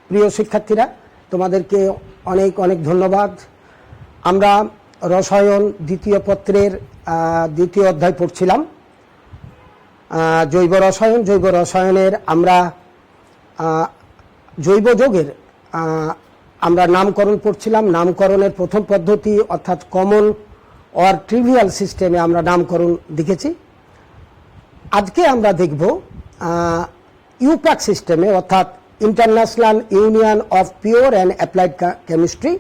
প্রিয় শিক্ষার্থীরা, তোমাদেরকে অনেক অনেক ধন্যবাদ। আমরা রসায়ন দ্বিতীয় পত্রের দ্বিতীয় অধ্যায় পড়ছিলাম, জৈব রসায়ন। জৈব রসায়নের আমরা জৈব যৌগের আমরা নামকরণ পড়ছিলাম। নামকরণের প্রথম পদ্ধতি অর্থাৎ কমন অর ট্রিভিয়াল সিস্টেমে আমরা নামকরণ দেখেছি। আজকে আমরা দেখব ইউপ্যাক সিস্টেমে অর্থাৎ international union of pure and applied chemistry.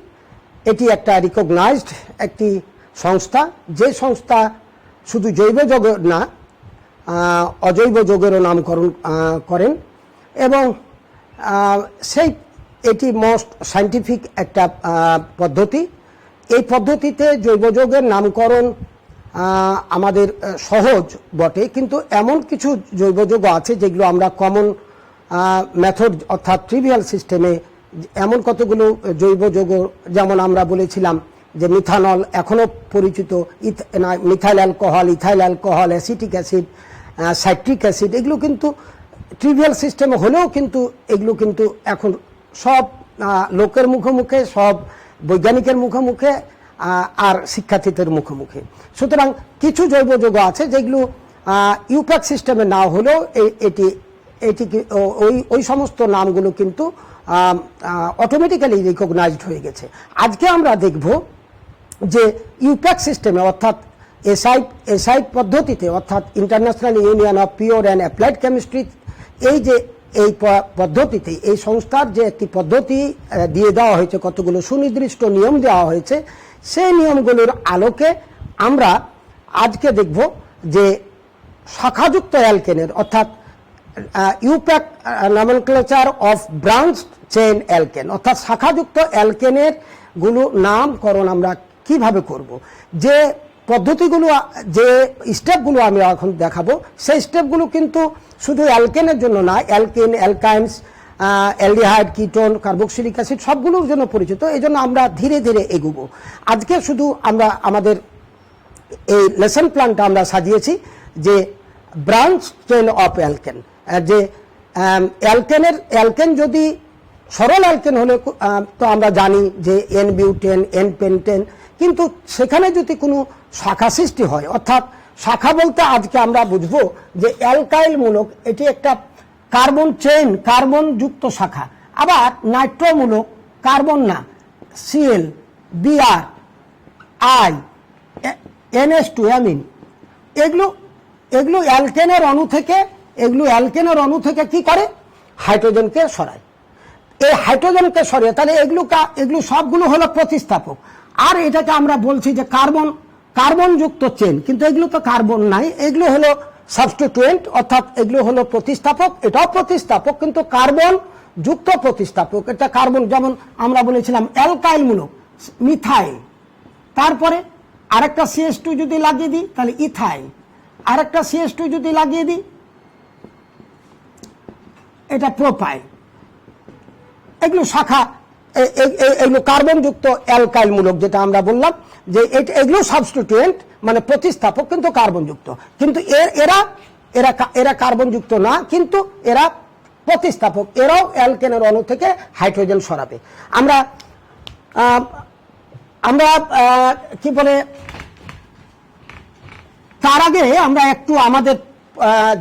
এটি একটা রিকগনাইজড একটি সংস্থা, যে সংস্থা শুধু জৈব যৌগ না অজৈব যৌগেরও নামকরণ করেন, এবং এটি মোস্ট সায়েন্টিফিক একটা পদ্ধতি। এই পদ্ধতিতে জৈব যৌগের নামকরণ আমাদের সহজ বটে, কিন্তু এমন কিছু জৈব যৌগ আছে যেগুলো আমরা কমন মেথড অর্থাৎ ট্রিভিয়াল সিস্টেমে এমন কতগুলো জৈব যৌগ, যেমন আমরা বলেছিলাম যে মিথানল এখনও পরিচিত, methyl alcohol, acetic acid, citric acid, এগুলো কিন্তু ট্রিভিয়াল সিস্টেমে হলেও কিন্তু এগুলো কিন্তু এখন সব লোকের মুখে মুখে, সব বৈজ্ঞানিকের মুখে মুখে আর শিক্ষার্থীদের মুখে মুখে। সুতরাং কিছু জৈব যৌগ আছে যেগুলো ইউপ্যাক সিস্টেমে না হলেও এটি ওই সমস্ত নামগুলো কিন্তু অটোমেটিক্যালি রিকগনাইজড হয়ে গেছে। আজকে আমরা দেখব যে ইউপ্যাক সিস্টেমে অর্থাৎ এসআই পদ্ধতিতে অর্থাৎ international union of pure and applied chemistry, এই পদ্ধতিতে এই সংস্থার যে একটি পদ্ধতি দিয়ে দেওয়া হয়েছে, কতগুলো সুনির্দিষ্ট নিয়ম দেওয়া হয়েছে, সেই নিয়মগুলোর আলোকে আমরা আজকে দেখব যে শাখাযুক্ত অ্যালকেনের অর্থাৎ IUPAC nomenclature of branch chain alkane অর্থাৎ শাখাযুক্ত অ্যালকেনের নামকরণ আমরা কিভাবে করব। যে পদ্ধতিগুলো, যে স্টেপগুলো আমি এখন দেখাবো, সেই স্টেপগুলো কিন্তু শুধু অ্যালকেনের জন্য না, alkane, alkynes, aldehyde, ketone, carboxylic acid সবগুলোর জন্য পরিচিত। এই জন্য আমরা ধীরে ধীরে এগোবো। আজকে শুধু আমরা আমাদের এই লেসন প্ল্যানটা আমরা সাজিয়েছি যে ব্রাঞ্চ চেইন অফ অ্যালকেন, যে অ্যালকেন যদি সরল অ্যালকেন হলে তো আমরা জানি যে এন বিউটেন, এন পেন্টেন, কিন্তু সেখানে যদি কোনো শাখা সৃষ্টি হয়, অর্থাৎ শাখা বলতে আজকে আমরা বুঝবো যে অ্যালকাইলমূলক এটি একটা কার্বন চেইন, কার্বন যুক্ত শাখা। আবার নাইট্রোমূলক কার্বন না, CL, BR, I, NH2 amine, এগুলো অ্যালকেনের অণু থেকে কি করে? হাইড্রোজেনকে সরায়। এই হাইড্রোজেনকে সরিয়ে তাহলে এগুলো সবগুলো হলো প্রতিস্থাপক। আর এটাকে আমরা বলছি যে কার্বন যুক্ত চেন, কিন্তু এগুলো তো কার্বন নাই, এগুলো হলো সাবস্টিটিউয়েন্ট, অর্থাৎ এগুলো হলো প্রতিস্থাপক। এটাও প্রতিস্থাপক কিন্তু কার্বন যুক্ত প্রতিস্থাপক। এটা কার্বন, যেমন আমরা বলেছিলাম অ্যালকাইলমূলক মিথাইল, তারপরে আরেকটা CH2 যদি লাগিয়ে দিই তাহলে ইথাইল, আরেকটা CH2 যদি লাগিয়ে দিই এটা প্রোপাইল। এগুলো শাখা, এগুলো কার্বন যুক্ত অ্যালকাইলমূলক, যেটা আমরা বললাম যে এগুলো সাবস্টিটিউয়েন্ট মানে প্রতিস্থাপক কিন্তু কার্বন যুক্ত, কিন্তু এরা কার্বন যুক্ত না, কিন্তু এরা প্রতিস্থাপক। এরাও অ্যালকেনের অণু থেকে হাইড্রোজেন সরাবে। আমরা কি বলে, তার আগে আমরা একটু আমাদের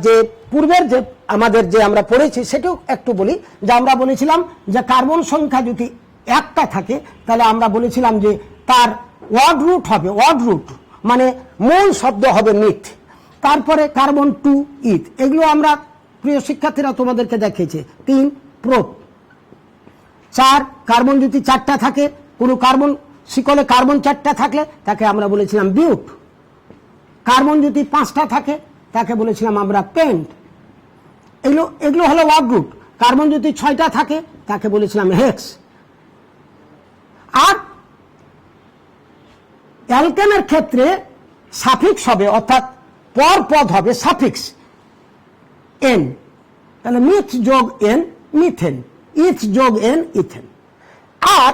যে পূর্বের যে আমাদের যে আমরা পড়েছি সেটাও একটু বলি। যে আমরা বলেছিলাম যে কার্বন সংখ্যা যদি একটা থাকে তাহলে আমরা বলেছিলাম যে তার ওয়ার্ড রুট হবে, ওয়ার্ড রুট মানে মূল শব্দ হবে মিথ, তারপরে কার্বন 2 ইথ। এগুলো আমরা প্রিয় শিক্ষার্থীরা তোমাদেরকে দেখিয়েছি। 3 প্রোপ। 4 কার্বন যদি 4টা থাকে, কোনো কার্বন শিকলে কার্বন 4টা থাকলে তাকে আমরা বলেছিলাম বিউট। কার্বন যদি 5টা থাকে তাকে বলেছিলাম আমরা পেন্ট। এগুলো হলো ওয়ার্ড রুট। কার্বন যদি 6টা থাকে তাকে বলেছিলাম হেক্স। আর অ্যালকেনের ক্ষেত্রে সাফিক্স হবে, অর্থাৎ পর পদ হবে সাফিক্স এন, তাহলে মিথ যোগ এন মিথেন, ইথ যোগ এন ইথেন। আর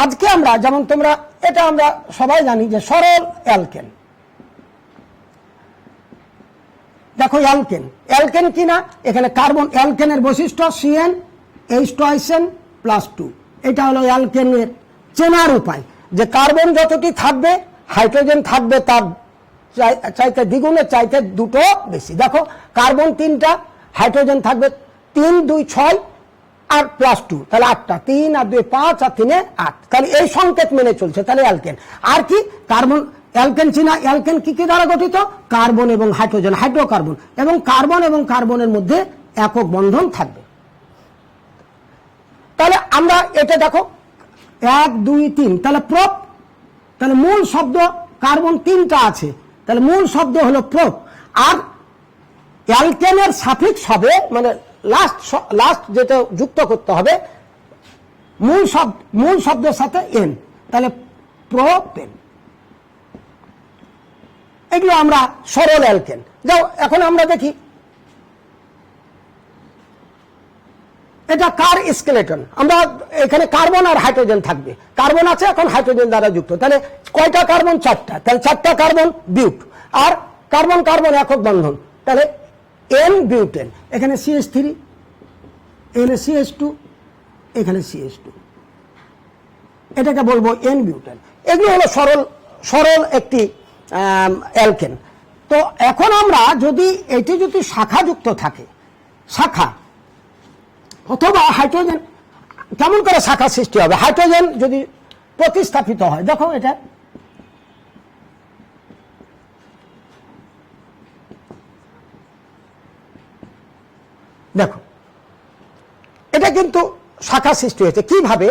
আজকে আমরা, যেমন তোমরা এটা আমরা সবাই জানি যে সরল অ্যালকেন। দেখো অ্যালকেন কি না, এখানে কার্বন, অ্যালকেনের বৈশিষ্ট্য CN, H2SN, +2। এটা হলো অ্যালকেনের চেনার উপায়, যে কার্বন যতটি থাকবে হাইড্রোজেন থাকবে তার চাইতে দ্বিগুণের চাইতে দুটো বেশি। দেখো কার্বন 3টা, হাইড্রোজেন থাকবে 3 2 6 আর +2, তাহলে 8টা, 3 আর 2 5 আর 3 8, তাহলে এই সংকেত মেনে চলছে। তাহলে অ্যালকেন আর কি কার্বন, অ্যালকেন চিনা, অ্যালকেন কি কি দ্বারা গঠিত? কার্বন এবং হাইড্রোজেন, হাইড্রোকার্বন, এবং কার্বন এবং কার্বনের মধ্যে একক বন্ধন থাকবে। তাহলে আমরা এটা দেখো 1 2 3, তাহলে প্রোপ, তাহলে মূল শব্দ কার্বন 3টা আছে, তাহলে মূল শব্দ হলো প্রোপ। আর অ্যালকেনের সাফিক্স হবে, মানে লাস্ট যেটা যুক্ত করতে হবে মূল শব্দের সাথে এন, তাহলে প্রোপেন। এগুলো আমরা সরল অ্যালকেন। যাও এখন আমরা দেখি এটা কার স্কেলেটন। আমরা এখানে কার্বন আর হাইড্রোজেন থাকবে, কার্বন আছে এখন হাইড্রোজেন দ্বারা যুক্ত, তাহলে কয়টা কার্বন? 4টা, তাহলে 4টা কার্বন বিউট, আর কার্বন কার্বন একক বন্ধন, তাহলে এন বিউটেন। এখানে CH3, এখানে CH2, এখানে CH2, এটাকে বলবো এন বিউটেন। এগুলো হলো সরল একটি অ্যালকেন। তো এখন আমরা যদি এটি যদি শাখাযুক্ত থাকে, শাখা অথবা হাইড্রোজেন, কেমন করে শাখা সৃষ্টি হবে? হাইড্রোজেন যদি প্রতিস্থাপিত হয়, দেখো এটা দেখো, এটা কিন্তু শাখা সৃষ্টি হয়েছে। কিভাবে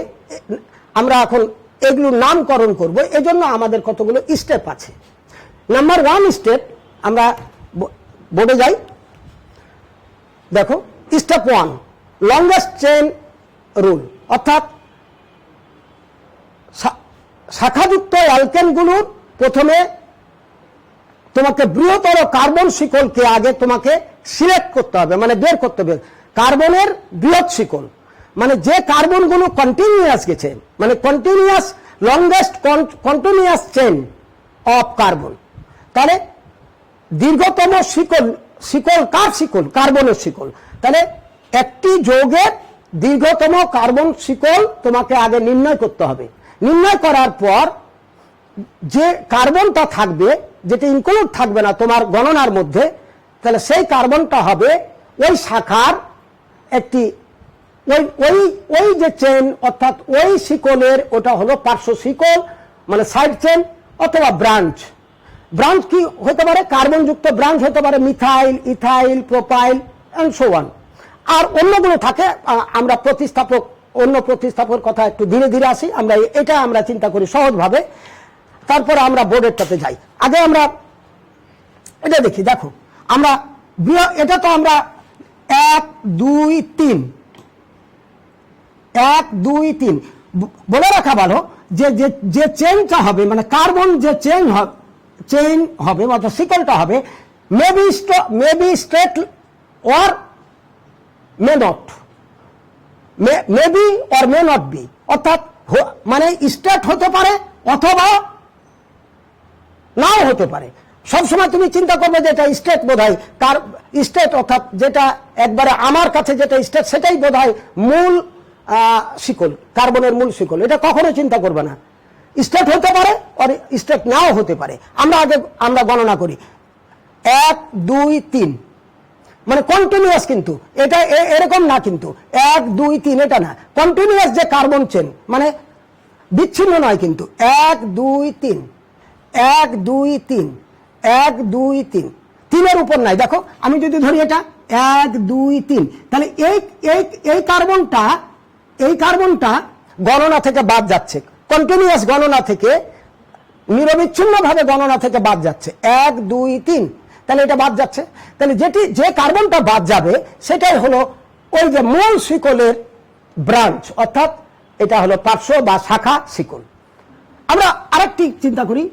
আমরা এখন এগুলোর নামকরণ করব, এজন্য আমাদের কতগুলো স্টেপ আছে। নাম্বার 1 স্টেপ, আমরা বোর্ডে যাই, দেখো স্টেপ 1 লংগেস্ট চেন রুল, অর্থাৎ শাখাযুক্ত অ্যালকেনগুলোর প্রথমে তোমাকে বৃহত্তর কার্বন শিকলকে আগে তোমাকে সিলেক্ট করতে হবে, মানে বের করতে হবে কার্বনের বৃহৎ শিকল, মানে যে কার্বনগুলো কন্টিনিউয়াস গেছে, মানে continuous longest continuous chain of carbon. তাহলে দীর্ঘতম শিকল কার শিকল? কার্বনের শিকল। তাহলে একটি যৌগের দীর্ঘতম কার্বন শিকল তোমাকে আগে নির্ণয় করতে হবে। নির্ণয় করার পর যে কার্বনটা থাকবে, যেটা ইনক্লুড থাকবে না তোমার গণনার মধ্যে, তাহলে সেই কার্বনটা হবে ওই শাখার একটি ওই যে চেন, অর্থাৎ ওই শিকলের, ওটা হলো পার্শ্ব শিকল, মানে সাইড চেন অথবা ব্রাঞ্চ। ব্রাঞ্চ কি হতে পারে? কার্বনযুক্ত ব্রাঞ্চ হতে পারে methyl, ethyl, propyl and so on. আর অন্যগুলো থাকে, আমরা অন্য প্রতিস্থাপক কথা একটু ধীরে ধীরে আসি, আমরা চিন্তা করি সহজভাবে, তারপরে আমরা বোর্ডেরটাতে যাই। আগে আমরা এটা দেখি, দেখো আমরা এটা তো আমরা 1 2 3 1 2 3 বলে রাখা ভালো যে চেনটা হবে, মানে কার্বন যে চেন হবে, অর্থাৎ শিকলটা হবে maybe straight or may not, maybe or may not be, অর্থাৎ মানে স্ট্রেট হতে পারে অথবা নাও হতে পারে। সবসময় তুমি চিন্তা করবে যে এটা স্ট্রেট বোধহয়, কার স্ট্রেট, অর্থাৎ যেটা একবারে আমার কাছে যেটা স্ট্রেট সেটাই বোধহয় মূল শিকল, কার্বনের মূল শিকল। এটা কখনো চিন্তা করবে না, স্ট্রেট হতে পারে আর স্ট্রেট নাও হতে পারে। আমরা গণনা করি 1 2 3, মানে কন্টিনিউয়াস, কিন্তু এটা এরকম না, কিন্তু 1 2 3 এটা না, কন্টিনিউয়াস যে কার্বন চেন, মানে বিচ্ছিন্ন নয় কিন্তু। 1 2 3 1 2 3 1 2 3, 3-এর উপর নাই। দেখো আমি যদি ধরি এটা 1 2 3, তাহলে এই কার্বনটা গণনা থেকে বাদ যাচ্ছে, কন্টিনিউয়াস গণনা থেকে, নিরবিচ্ছিন্নভাবে গণনা থেকে বাদ যাচ্ছে 1 2 3, তাহলে এটা বাদ যাচ্ছে। তাহলে যে কার্বনটা বাদ যাবে সেটাই হলো ওই যে মূল শিকলের ব্রাঞ্চ, অর্থাৎ এটা হলো পার্শ্ব বা শাখা শিকল। আমরা আরেকটি চিন্তা করি,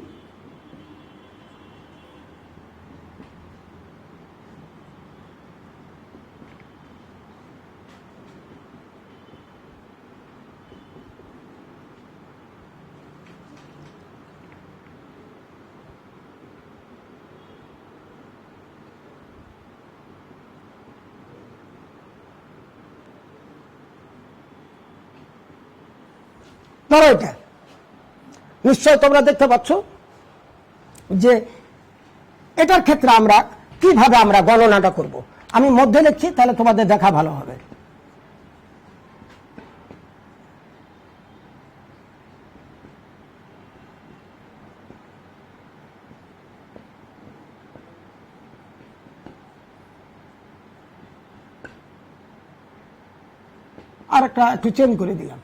ধরো এটা নিশ্চয় তোমরা দেখতে পাচ্ছ যে এটার ক্ষেত্রে আমরা কিভাবে আমরা গণনাটা করব। আমি মধ্যে লিখছি, তাহলে তোমাদের দেখা ভালো হবে। আর একটা একটু চেঞ্জ করে দিলাম,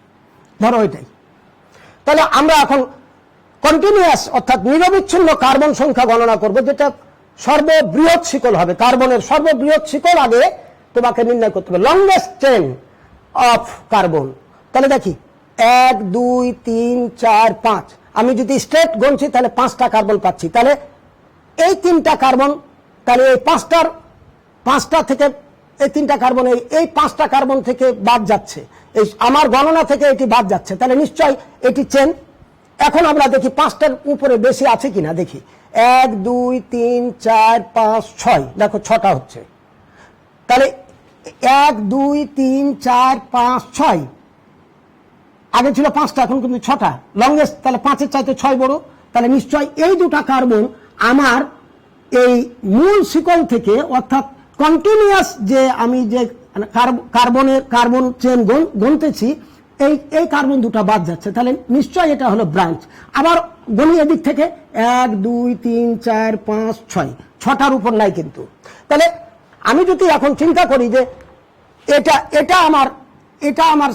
ধরো ওইটাই। তাহলে আমরা এখন কন্টিনিউয়াস অর্থাৎ নিরবিচ্ছিন্ন কার্বন সংখ্যা গণনা করব, যেটা সর্ববৃহৎ শিকল হবে। কার্বনের সর্ববৃহৎ শিকল আগে তোমাকে নির্ণয় করতে হবে, লংগেস্ট চেন অফ কার্বন। তাহলে দেখি 1 2 3 4 5, আমি যদি স্ট্রেট গুনছি তাহলে 5টা কার্বন পাচ্ছি। তাহলে এই 3টা কার্বন, তাহলে এই 5টা থেকে এই 3টা কার্বন, এই 5টা কার্বন থেকে বাদ যাচ্ছে, এই আমার গণনা থেকে এটি বাদ যাচ্ছে, তাহলে নিশ্চয় এটি চেন। এখন আমরা দেখি 5টার উপরে বেশি আছে কিনা, দেখি 1 2 3 4 5 6, দেখো 6টা হচ্ছে। তাহলে 1 2 3 4 5 6, আগে ছিল 5টা, এখন কিন্তু 6টা, লংগেস্ট। তাহলে 5-এর চাইতে 6 বড়, তাহলে নিশ্চয় এই দুটা কার্বন আমার এই মূল শিকল থেকে, অর্থাৎ কন্টিনিউয়াস যে আমি যে কার্বন চেন গুনতেছি, এই কার্বন দুটা বাদ যাচ্ছে, তাহলে নিশ্চয় এটা হলো ব্রাঞ্চ। আবার গণি এদিক থেকে 1 2 3 4 5 6, 6টার উপর নাই কিন্তু। তাহলে আমি যদি এখন চিন্তা করি যে এটা আমার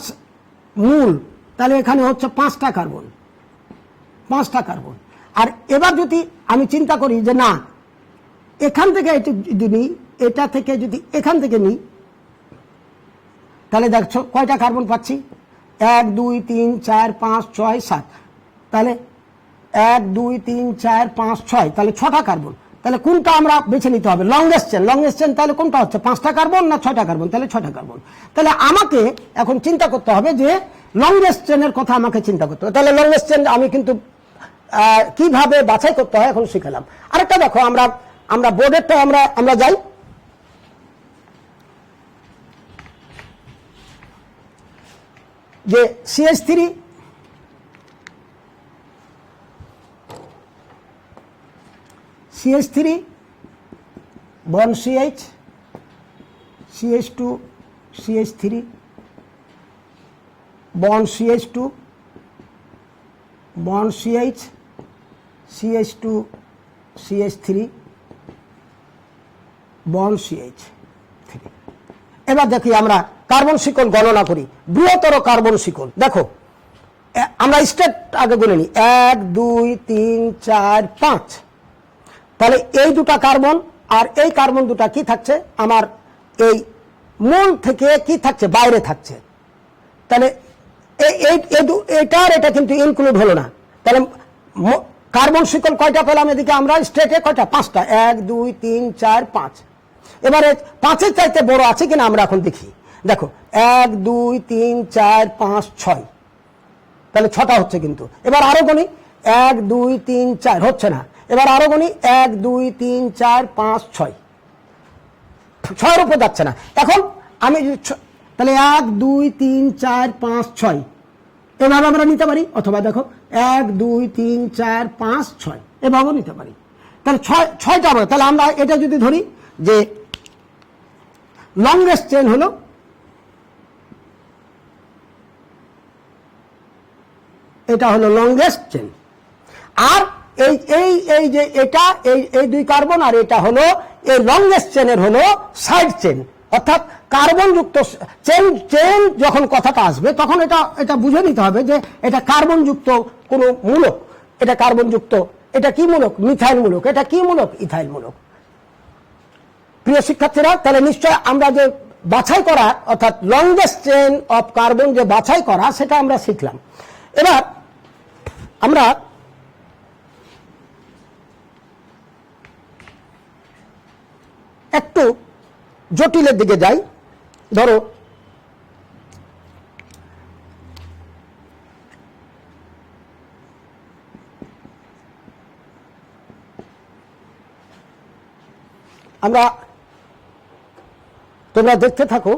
মূল, তাহলে এখানে হচ্ছে 5টা কার্বন। আর এবার যদি আমি চিন্তা করি যে না, এখান থেকে যদি নিই, এটা থেকে যদি এখান থেকে নিই, তাহলে দেখছো কয়টা কার্বন পাচ্ছি, 1 2 3 4 5 6 7, তাহলে 1 2 3 4 5 6, তাহলে 6টা কার্বন। তাহলে কোনটা আমরা বেছে নিতে হবে, লংগেস্ট চেন। তাহলে কোনটা হচ্ছে, 5টা কার্বন না 6টা কার্বন, তাহলে 6টা কার্বন। তাহলে আমাকে এখন চিন্তা করতে হবে যে লংগেস্ট চেনের কথা আমাকে চিন্তা করতে হবে। তাহলে লংগেস্ট চেন আমি কিন্তু কিভাবে বাছাই করতে হয় এখন শিখালাম। আরেকটা দেখো, আমরা বোর্ডেরটা আমরা যাই, যে CH3 bond CH, CH2 CH3 bond CH2 bond CH, CH2 CH3 bond CH3। এবার দেখি আমরা কার্বন শিকল গণনা করি, বৃহত্তর কার্বন শিকল। দেখো আমরা স্টেট আগে গুনে নিই, 1 2 3 4 5, তাহলে এই দুটা কার্বন আর এই কার্বন দুটা কি থাকছে, আমার এই মূল থেকে কি থাকছে, বাইরে থাকছে। তাহলে এটা কিন্তু ইনক্লুড হলো না। তাহলে কার্বন শিকল কয়টা পেলাম এদিকে আমরা, স্টেটে কয়টা, 5টা, 1 2 3 4 5। এবারে 5-এর চাইতে বড় আছে কিনা আমরা এখন দেখি। দেখো 1 2 3 4 5 6, তাহলে 6টা হচ্ছে কিন্তু। এবার আরো গণি, 1 2 3 4, হচ্ছে না। এবার আরো গণি, 1 2 3 4 5 6, 6-এর উপর যাচ্ছে না। এখন আমি তাহলে 1 2 3 4 5 6 এভাবে আমরা নিতে পারি, অথবা দেখো 1 2 3 4 5 6 এভাবেও নিতে পারি। তাহলে 6টা হবে। তাহলে আমরা এটা যদি ধরি যে লংগেস্ট চেন হলো এটা, হলো লংগেস্ট চেন। আর এই যে এটা এই 2 কার্বন, আর এটা হলো এই লংগেস্ট চেনের হলো সাইড চেন, অর্থাৎ কার্বন যুক্ত চেন। যখন কথাটা আসবে তখন এটা বুঝে নিতে হবে যে এটা কার্বন যুক্ত কোন মূলক, এটা কার্বন যুক্ত, এটা কি মূলক, মিথাইল মূলক, এটা কি মূলক, ইথাইল মূলক। প্রিয় শিক্ষার্থীরা, তাহলে নিশ্চয় আমরা যে বাছাই করা, অর্থাৎ লংগেস্ট চেন অফ কার্বন যে বাছাই করা, সেটা আমরা শিখলাম। এবার আমরা একটু জটিলের দিকে যাই। ধরো তোমরা দেখতে থাকো।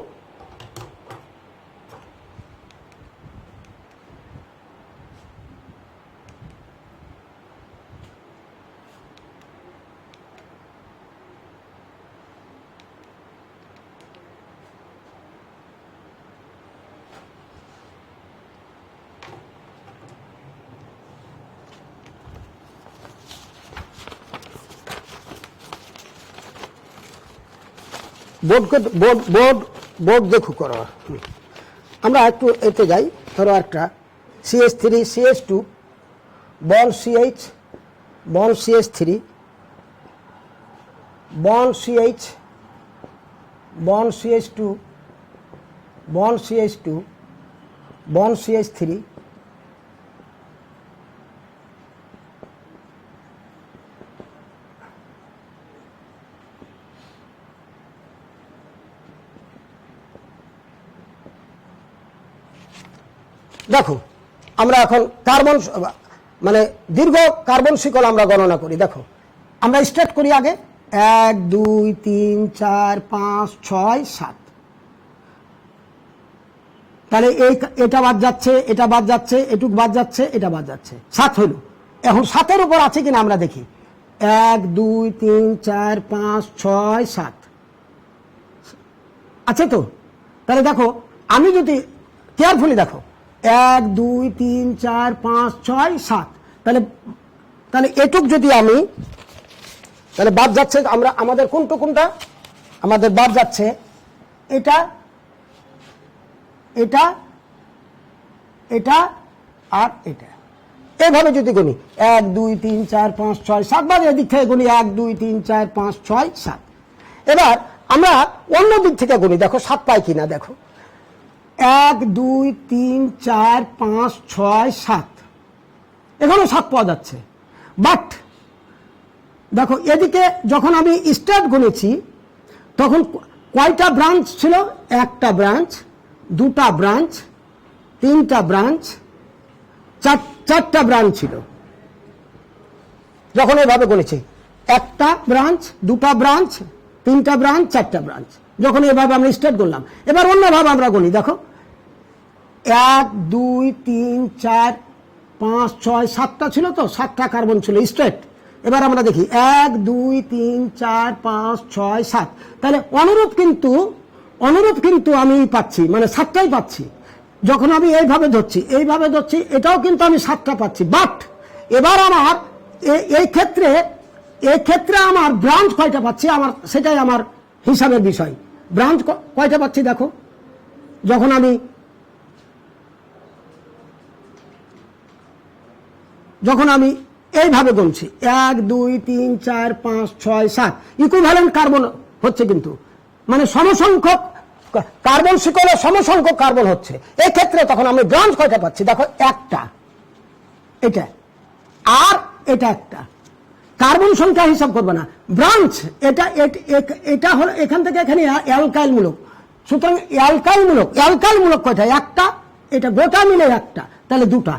বোর্ড দেখু করো। আমরা একটু এতে যাই, ধরো একটা CH3 CH2 bond CH bond CH3 bond CH bond CH2 bond CH2 bond CH3 দেখো আমরা এখন কার্বন মানে দীর্ঘ কার্বন শিকল আমরা গণনা করি। দেখো আমরা স্টার্ট করি আগে 1 2 3 4 5 6 7, তাহলে এটা বাদ যাচ্ছে, এটা বাদ যাচ্ছে, এটুক বাদ যাচ্ছে, এটা বাদ যাচ্ছে, 7 হইল। এখন 7-এর উপর আছে কিনা আমরা দেখি, 1 2 3 4 5 6 7 আছে তো। তাহলে দেখো আমি যদি কেয়ারফুলি দেখো 1 2 3 4 5 6 7, তাহলে এটুক যদি আমি, তাহলে বাদ যাচ্ছে আমরা আমাদের কোনটা আমাদের বাদ যাচ্ছে এটা এটা এটা আর এটা। এইভাবে যদি গুনি 1 2 3 4 5 6 7, বাদ এদিক থেকে গুনি 1 2 3 4 5 6 7। এবার আমরা অন্য দিক থেকে গুনি, দেখো 7 পাই কিনা। দেখো 1 2 3 4 5 6 7, এখানেও 7 পাওয়া যাচ্ছে। বাট দেখো এদিকে যখন আমি স্টার্ট গুনেছি তখন কয়টা ব্রাঞ্চ ছিল, একটা ব্রাঞ্চ, দুটা ব্রাঞ্চ, তিনটা ব্রাঞ্চ, চারটা ব্রাঞ্চ ছিল। যখন এইভাবে গুনেছি একটা ব্রাঞ্চ, দুটা ব্রাঞ্চ, তিনটা ব্রাঞ্চ, চারটা ব্রাঞ্চ, যখন এভাবে আমরা স্টার্ট করলাম। এবার অন্যভাবে আমরা গুনি, দেখো 1 2 3 4 5 6 7টা ছিল তো, 7টা কার্বন ছিল স্ট্রেট। এবার আমরা দেখি 1 2 3 4 5 6 7, তাহলে অনুরূপ কিন্তু আমি পাচ্ছি, মানে 7টাই পাচ্ছি। যখন আমি এইভাবে ধরছি এটাও কিন্তু আমি 7টা পাচ্ছি। বাট এবার আমার এই ক্ষেত্রে আমার ব্রাঞ্চ কয়টা পাচ্ছি, আমার সেটাই আমার হিসাবের বিষয়। ব্রাঞ্চ কয়টা পাচ্ছি দেখো, যখন আমি এইভাবে গুনছি 1 2 3 4 5 6 7, ইকুইভ্যালেন্ট কার্বন হচ্ছে, কিন্তু মানে সমসংখ্যক কার্বন শিকলে সমসংখ্যক কার্বন হচ্ছে। এই ক্ষেত্রে তখন আমি ব্রাঞ্চ কয়টা পাচ্ছি দেখো, একটা, এটা আর এটা একটা। কার্বন সংখ্যা হিসাব করবে না, ব্রাঞ্চ এটা হলো এখান থেকে এখানে অ্যালকাইল মূলক। সুতরাং অ্যালকাইল মূলক কয়টা, একটা, এটা গোটা মিলে একটা, তাহলে দুটা।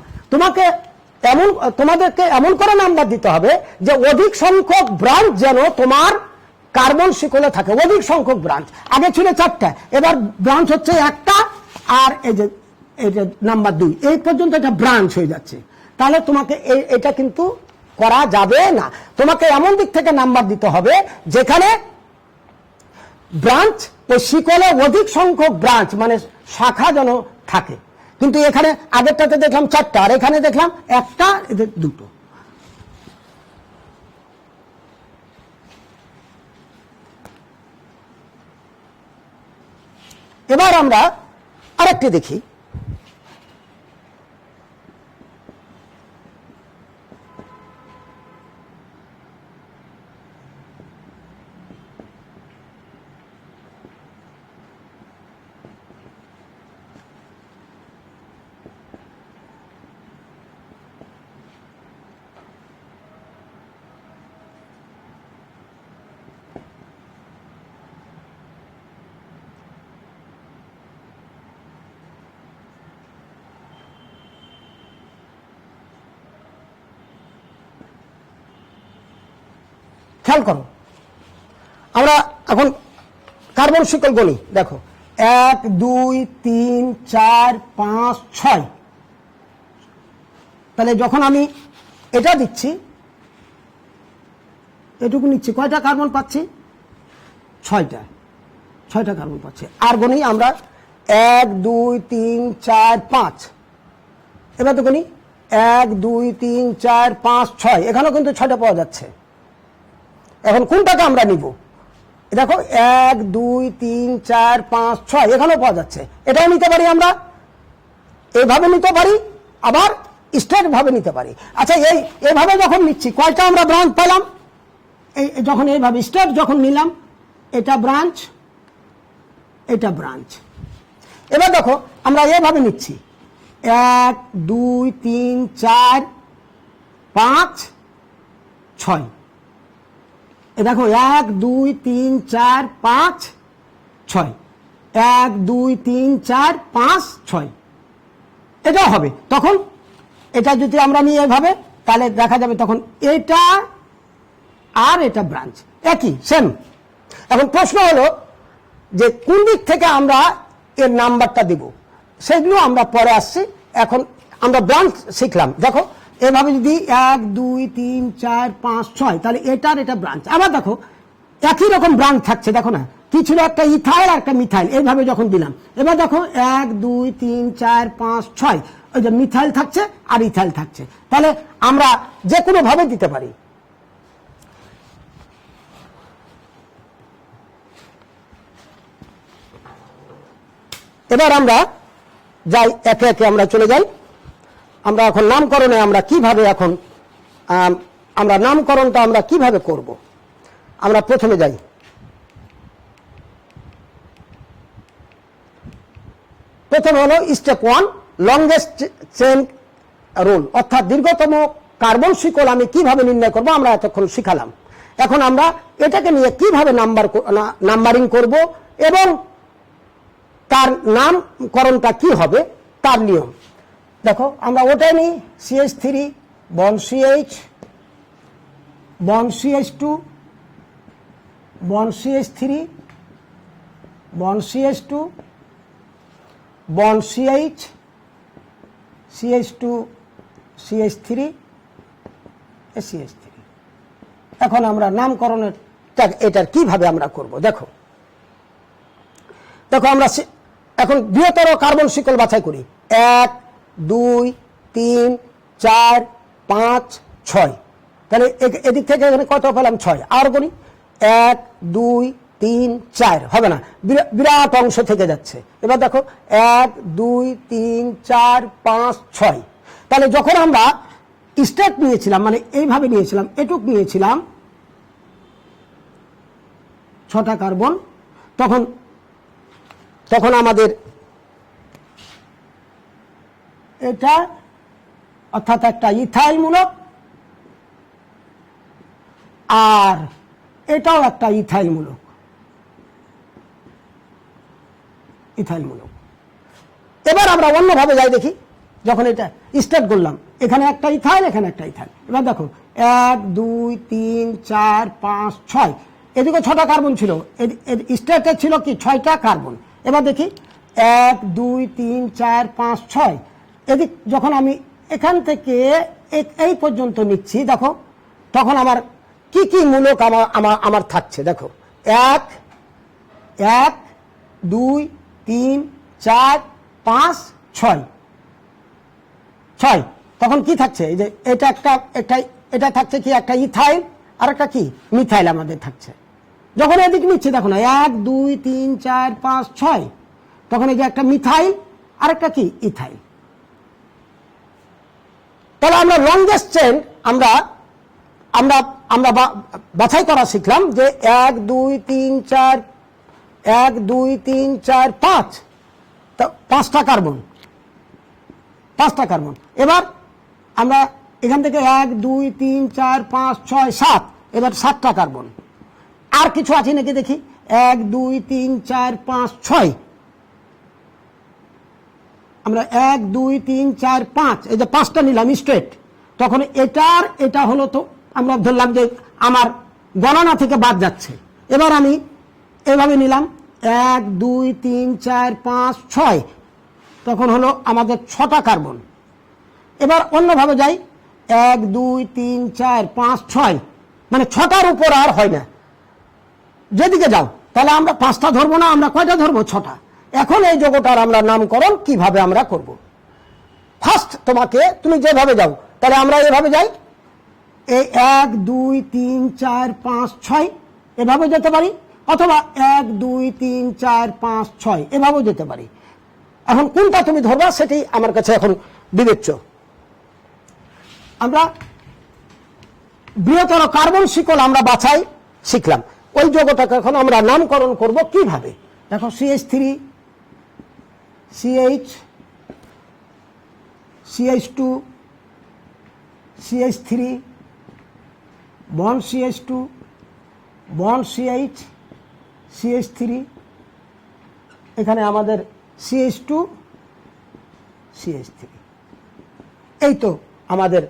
তোমাদেরকে এমন করে নাম্বার দিতে হবে যে অধিক সংখ্যক ব্রাঞ্চ যেন তোমার কার্বন শিকলে থাকে, অধিক সংখ্যক ব্রাঞ্চ। আগে ছিল 4টা, এবার ব্রাঞ্চ হচ্ছে একটা, আর এই যে নাম্বার 2, এই পর্যন্ত এটা ব্রাঞ্চ হয়ে যাচ্ছে। তাহলে তোমাকে এটা কিন্তু করা যাবে না। তোমাকে এমন দিক থেকে নাম্বার দিতে হবে যেখানে ব্রাঞ্চ, ওই শিকলে অধিক সংখ্যক ব্রাঞ্চ মানে শাখা যেন থাকে। কিন্তু এখানে আগেরটাতে দেখলাম 4টা, আর এখানে দেখলাম একটা, এদের 2টো। এবার আমরা আরেকটি দেখি, খেয়াল করো, আমরা এখন কার্বন শিকল গণি। দেখো 1 2 3 4 5 6, তাহলে যখন আমি এটা দিচ্ছি, এটুকু নিচ্ছি, কয়টা কার্বন পাচ্ছি, 6টা কার্বন পাচ্ছি। আর গণি আমরা 1 2 3 4 5, এবার তো গণি 1 2 3 4 5 6, এখানেও কিন্তু 6টা পাওয়া যাচ্ছে। এখন কোনটাকে আমরা নিব, দেখো 1 2 3 4 5 6 এখানেও পাওয়া যাচ্ছে। এটাও নিতে পারি আমরা, এইভাবে নিতে পারি, আবার স্ট্রেট ভাবে নিতে পারি। আচ্ছা এইভাবে যখন নিচ্ছি কয়টা আমরা ব্রাঞ্চ পেলাম? এই যখন এইভাবে স্ট্রেট যখন নিলাম, এটা ব্রাঞ্চ, এটা ব্রাঞ্চ। এবার দেখো আমরা এইভাবে নিচ্ছি 1 2 3 4 5 6। এ দেখো 1 2 3 4 5 6, 1 2 3 4 5 6, এটাও হবে। তখন এটা যদি আমরা নিই এভাবে, তাহলে দেখা যাবে তখন এটা আর এটা ব্রাঞ্চ একই, সেম। এখন প্রশ্ন হলো যে কোন দিক থেকে আমরা এর নাম্বারটা দিব, সেগুলো আমরা পরে আসছি। এখন আমরা ব্রাঞ্চ শিখলাম। দেখো এভাবে যদি 1 2 3 4 5 6, তাহলে এটার এটা ব্রাঞ্চ। আবার দেখো একই রকম ব্রাঞ্চ থাকছে, দেখো না কি ছিল, একটা ইথাইল আর একটা মিথাইল, এইভাবে যখন দিলাম। এবার দেখো 1 2 3 4 5 6, ওই যে মিথাইল থাকছে আর ইথাইল থাকছে। তাহলে আমরা যে কোনো ভাবে দিতে পারি। এবার আমরা যাই, একে একে আমরা চলে যাই। আমরা এখন নামকরণে আমরা কিভাবে এখন আমরা নামকরণটা আমরা কিভাবে করব, আমরা প্রথমে যাই। প্রথম হলো স্টেপ 1, লংগেস্ট চেইন রুল, অর্থাৎ দীর্ঘতম কার্বন শিকল আমি কিভাবে নির্ণয় করব আমরা এতক্ষণ শিখালাম। এখন আমরা এটাকে নিয়ে কিভাবে নাম্বারিং করব এবং তার নামকরণটা কি হবে তার নিয়ম। দেখো আমরা ওটাই নিই, CH3 bond CH, bond CH2, bond CH3, bond CH2, bond CH, CH2 CH3, CH3। এখন আমরা নামকরণের এটার কিভাবে আমরা করব। দেখো দেখো আমরা এখন বৃহত্তর কার্বন শিকল বাছাই করি। 1 2 3 4 5 6, তাহলে এদিক থেকে এখানে কত পেলাম? 6। আর করি 1 2 3 4, হবে না, বিরাট অংশ থেকে যাচ্ছে। এবার দেখো 1 2 3 4 5 6। তাহলে যখন আমরা স্টেট নিয়েছিলাম, মানে এইভাবে নিয়েছিলাম, এটুক নিয়েছিলাম 6টা কার্বন, তখন আমাদের এটা অর্থাৎ একটা ইথাইল মূলক, আর এটাও একটা ইথাইল মূলক, ইথাইল মূলক। এবার আমরা অন্যভাবে যাই দেখি, যখন এটা স্টার্ট করলাম, এখানে একটা ইথাইল, এখানে একটা ইথাইল। এবার দেখো 1 2 3 4 5 6, এদিকে 6টা কার্বন ছিল, স্টার্টে ছিল কি 6টা কার্বন। এবার দেখি 1 2 3 4 5 6, এদিক যখন আমি এখান থেকে এই পর্যন্ত নিচ্ছি, দেখো তখন আমার কি কি মূলক আমার থাকছে। দেখো 1 1 2 3 4 5 6 6, তখন কি থাকছে? এই যে এটা থাকছে কি একটা ইথাইল আর একটা কি মিথাইল আমাদের থাকছে। যখন এদিক নিচ্ছি দেখো না 1 2 3 4 5 6, তখন এই যে একটা মিথাইল আর একটা কি ইথাইল। তাহলে আমরা লংগেস্ট চেইন আমরা আমরা আমরা বাছাই করা শিখলাম যে 1 2 3 4 1 2 3 4 5, 5টা কার্বন, 5টা কার্বন। এবার আমরা এখান থেকে 1 2 3 4 5 6 7, এবার 7টা কার্বন। আর কিছু আছে নাকি দেখি, 1 2 3 4 5 6, আমরা 1 2 3 4 5, এই যে 5টা নিলাম স্ট্রেট। তখন এটা হলো, তো আমরা ধরলাম যে আমার গণনা থেকে বাদ যাচ্ছে। এবার আমি এভাবে নিলাম 1 2 3 4 5 6, তখন হলো আমাদের 6টা কার্বন। এবার অন্যভাবে যাই 1 2 3 4 5 6, মানে 6টার উপর আর হয় না। যেদিকে যাও তাহলে আমরা 5টা ধরবো না, আমরা কয়টা ধরবো? 6টা। এখন এই যোগটার আমরা নামকরণ কিভাবে আমরা করব। ফার্স্ট তুমি যেভাবে যাও, তাহলে আমরা এভাবে যাই, এই 1 2 3 4 5 6 এভাবে যেতে পারি। অথবা 1 2 3 4 5 6 এভাবেও যেতে পারি। এখন কোনটা তুমি ধরবা সেটাই আমার কাছে এখন বিবেচ্য। আমরা বৃহত্তর কার্বন শিকল আমরা বাছাই শিখলাম। ওই যৌগটাকে এখন আমরা নামকরণ করব কিভাবে। দেখো CH3 CH CH2 CH3 bond CH2 bond CH CH3, এখানে আমাদের CH2 CH3, এই তো আমাদের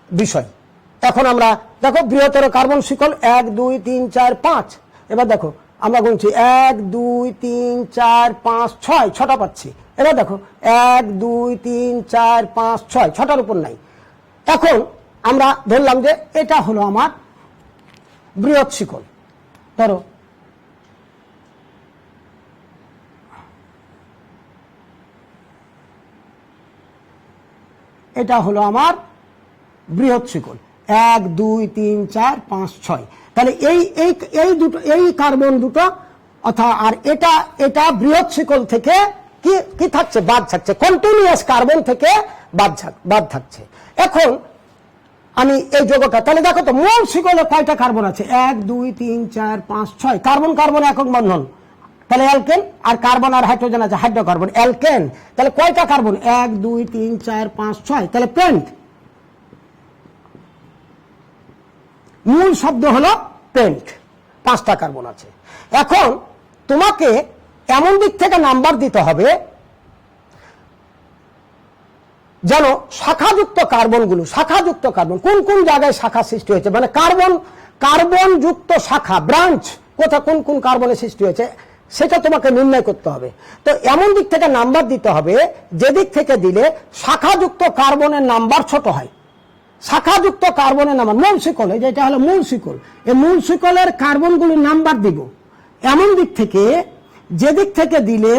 বিষয়। এখন আমরা দেখো বৃহত্তর কার্বন শিকল 1 2 3 4 5। এবার দেখো আমরা গুনছি 1 2 3 4 5 6, 6টা পাচ্ছি। এবার দেখো 1 2 3 4 5 6, 6টার উপর নাই। এখন আমরা ধরলাম যে এটা হলো আমার বৃহৎ শিকল। ধরো এটা হলো আমার বৃহৎ শিকল 1 2 3 4 5 6। তাহলে এই দুটো, এই কার্বন দুটো অর্থাৎ আর এটা বৃহৎ শিকল থেকে কি থাকছে, বাদ থাকছে, কন্টিনিউয়াস কার্বন থেকে বাদ থাকছে। এখন আমি এই যৌগটা তাহলে দেখো তো মূল শিকলে কয়টা কার্বন আছে, 1 2 3 4 5 6, কার্বন কার্বন একক বন্ধন, তাহলে অ্যালকেন, আর কার্বন আর হাইড্রোজেন আছে হাইড্রোকার্বন, অ্যালকেন। তাহলে কয়টা কার্বন, 1 2 3 4 5 6, তাহলে পেন্ট। মূল শব্দ হলো পেন্ট, 5টা কার্বন আছে। এখন তোমাকে এমন দিক থেকে নাম্বার দিতে হবে যেন শাখাযুক্ত কার্বনগুলো, শাখাযুক্ত কার্বন কোন কোন জায়গায় শাখা সৃষ্টি হয়েছে, মানে কার্বন যুক্ত শাখা, ব্রাঞ্চ কোথা কোন কোন কার্বনে সৃষ্টি হয়েছে সেটা তোমাকে নির্ণয় করতে হবে। তো এমন দিক থেকে নাম্বার দিতে হবে যে দিক থেকে দিলে শাখাযুক্ত কার্বনের নাম্বার ছোট হয়। শাখাযুক্ত কার্বনের নাম্বার মূল শিকল, যেটা হলো মূল শিকল, এই মূল শিকলের কার্বনগুলোর নাম্বার দিব এমন দিক থেকে যে দিক থেকে দিলে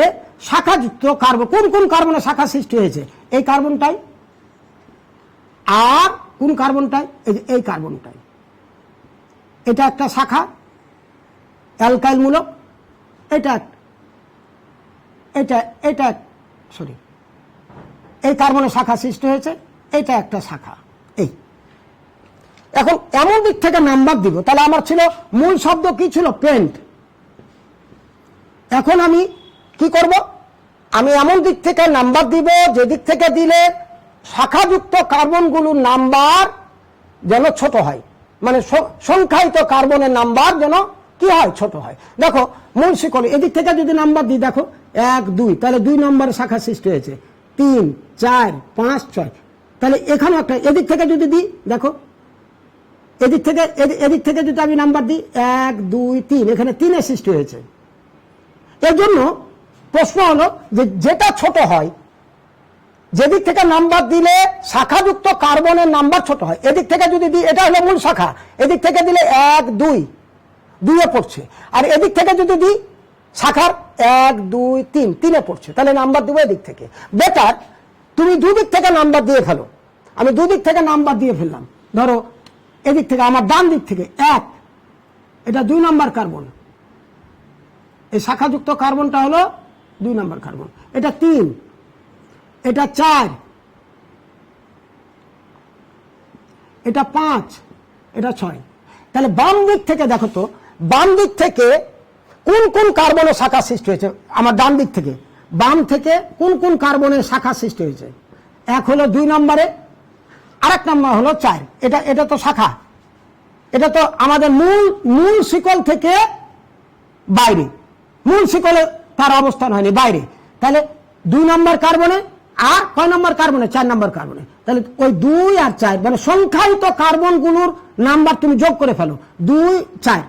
শাখাযুক্ত কার্বন, কোন কোন কার্বনে শাখা সৃষ্টি হয়েছে, এই কার্বনটাই, আর কোন কার্বনটাই, এই কার্বনটাই, এটা একটা শাখা অ্যালকাইল মূলক, এই কার্বনের শাখা সৃষ্টি হয়েছে, এটা একটা শাখা। এই এখন এমন দিক থেকে নাম্বার দিব, তাহলে আমার ছিল মূল শব্দ কি ছিল, পেন্ট। এখন আমি কি করব, আমি এমন দিক থেকে নাম্বার দিব যে দিক থেকে দিলে শাখাযুক্ত কার্বনগুলোর নাম্বার যেন ছোট হয়, মানে সংখ্যায়িত কার্বনের নাম্বার যেন কি হয়, ছোট হয়। দেখো মূল শিকল এদিক থেকে যদি নাম্বার দিই, দেখো 1 2, তাহলে 2 নম্বরে শাখা সৃষ্টি হয়েছে, 3 4 5 6, তাহলে এখানে একটা, এদিক থেকে যদি দিই, দেখো এদিক থেকে যদি আমি নাম্বার দিই 1 2 3, এখানে 3 সৃষ্টি হয়েছে। এর জন্য প্রশ্ন হলো যে যেটা ছোট হয়, যেদিক থেকে নাম্বার দিলে শাখাযুক্ত কার্বনের নাম্বার ছোট হয়, এদিক থেকে যদি দিই, এটা হলো মূল শাখা, এদিক থেকে দিলে 1 2 2-এ পড়ছে, আর এদিক থেকে যদি দিই শাখার 1 2 3 3-এ পড়ছে, তাহলে নাম্বার দিব এদিক থেকে। বেটার তুমি দুদিক থেকে নাম্বার দিয়ে ফেলো। আমি দুদিক থেকে নাম্বার দিয়ে ফেললাম। ধরো এদিক থেকে আমার ডান দিক থেকে 1, এটা 2 নম্বর কার্বন, এই শাখাযুক্ত কার্বনটা হলো 2 নম্বর কার্বন, এটা 3, এটা 4, এটা 5, এটা 6। তাহলে বাম দিক থেকে দেখো তো, বাম দিক থেকে কোন কোন কার্বনের শাখা সৃষ্টি হয়েছে, আমার ডান দিক থেকে বাম থেকে কোন কোন কার্বনের শাখা সৃষ্টি হয়েছে, এক হলো 2 নম্বরে, আরেক নম্বর হলো 4, এটা তো শাখা, এটা তো আমাদের মূল শিকল থেকে বাইরে, মূল শিকলে তার অবস্থান হয়নি, বাইরে। তাহলে 2 নম্বর কার্বনে, আর কয় নম্বর কার্বনে, 4 নম্বর কার্বনে। তাহলে ওই 2 আর 4 মানে সংখ্যায়িত কার্বনগুলোর নাম্বার তুমি যোগ করে ফেলো, 2 4,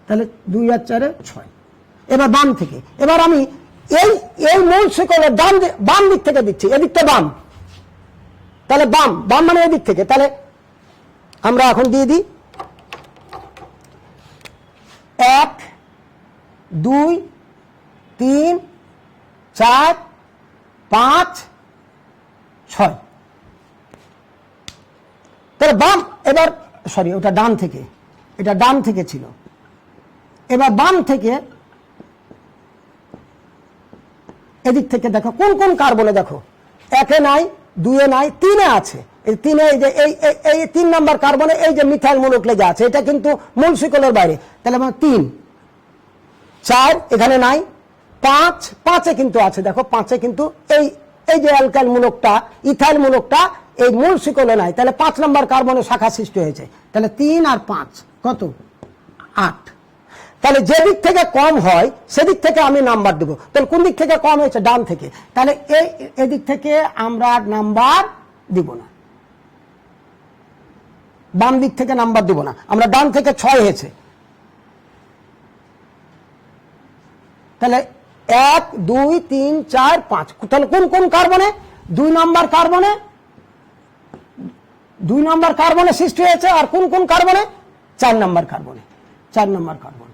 তাহলে 2 আর 4-এ 6। এবার বাম থেকে, এবার আমি এই মূল শিকলের বাম দিক থেকে দিচ্ছি, এদিকটা বাম, তাহলে বাম মানে এদিক থেকে। তাহলে আমরা এখন দিয়ে দিই 1 2 3 4 5 6, তাহলে বাম, এবার সরি ওটা ডান থেকে, এটা ডান থেকে ছিল, এবার বাম থেকে এদিক থেকে দেখো কোন কোন কার্বনে, দেখো 1-এ নাই, 2-এ নাই, 3-এ আছে। এই 3-এ এই যে এই 3 নাম্বার কার্বনে এই যে মিথাইল মূলক লেগে আছে, এটা কিন্তু মূল শিকলের বাইরে, তাহলে আমার 3, 4 এখানে নাই, 5-এ কিন্তু আছে, দেখো 5-এ কিন্তু এই যে অ্যালকাইল মূলকটা, ইথাইল মূলকটা এই মূল শিকলে নাই, তাহলে 5 নাম্বার কার্বনে শাখা সৃষ্টি হয়েছে। তাহলে 3 আর 5 কত? 8। তাহলে যে দিক থেকে কম হয় সেদিক থেকে আমি নাম্বার দেব। তাহলে কোন দিক থেকে কম হয়েছে? ডান থেকে। তাহলে এই দিক থেকে আমরা নাম্বার দিব না, বাম দিক থেকে নাম্বার দিব না, আমরা ডান থেকে 6 হয়েছে। তাহলে 1, 2, 3, 4, 5। তাহলে কোন কোন কার্বনে? 2 নাম্বার কার্বনে, 2 নাম্বার কার্বনে সৃষ্টি হয়েছে। আর কোন কোন কার্বনে? 4 নাম্বার কার্বনে, 4 নাম্বার কার্বন।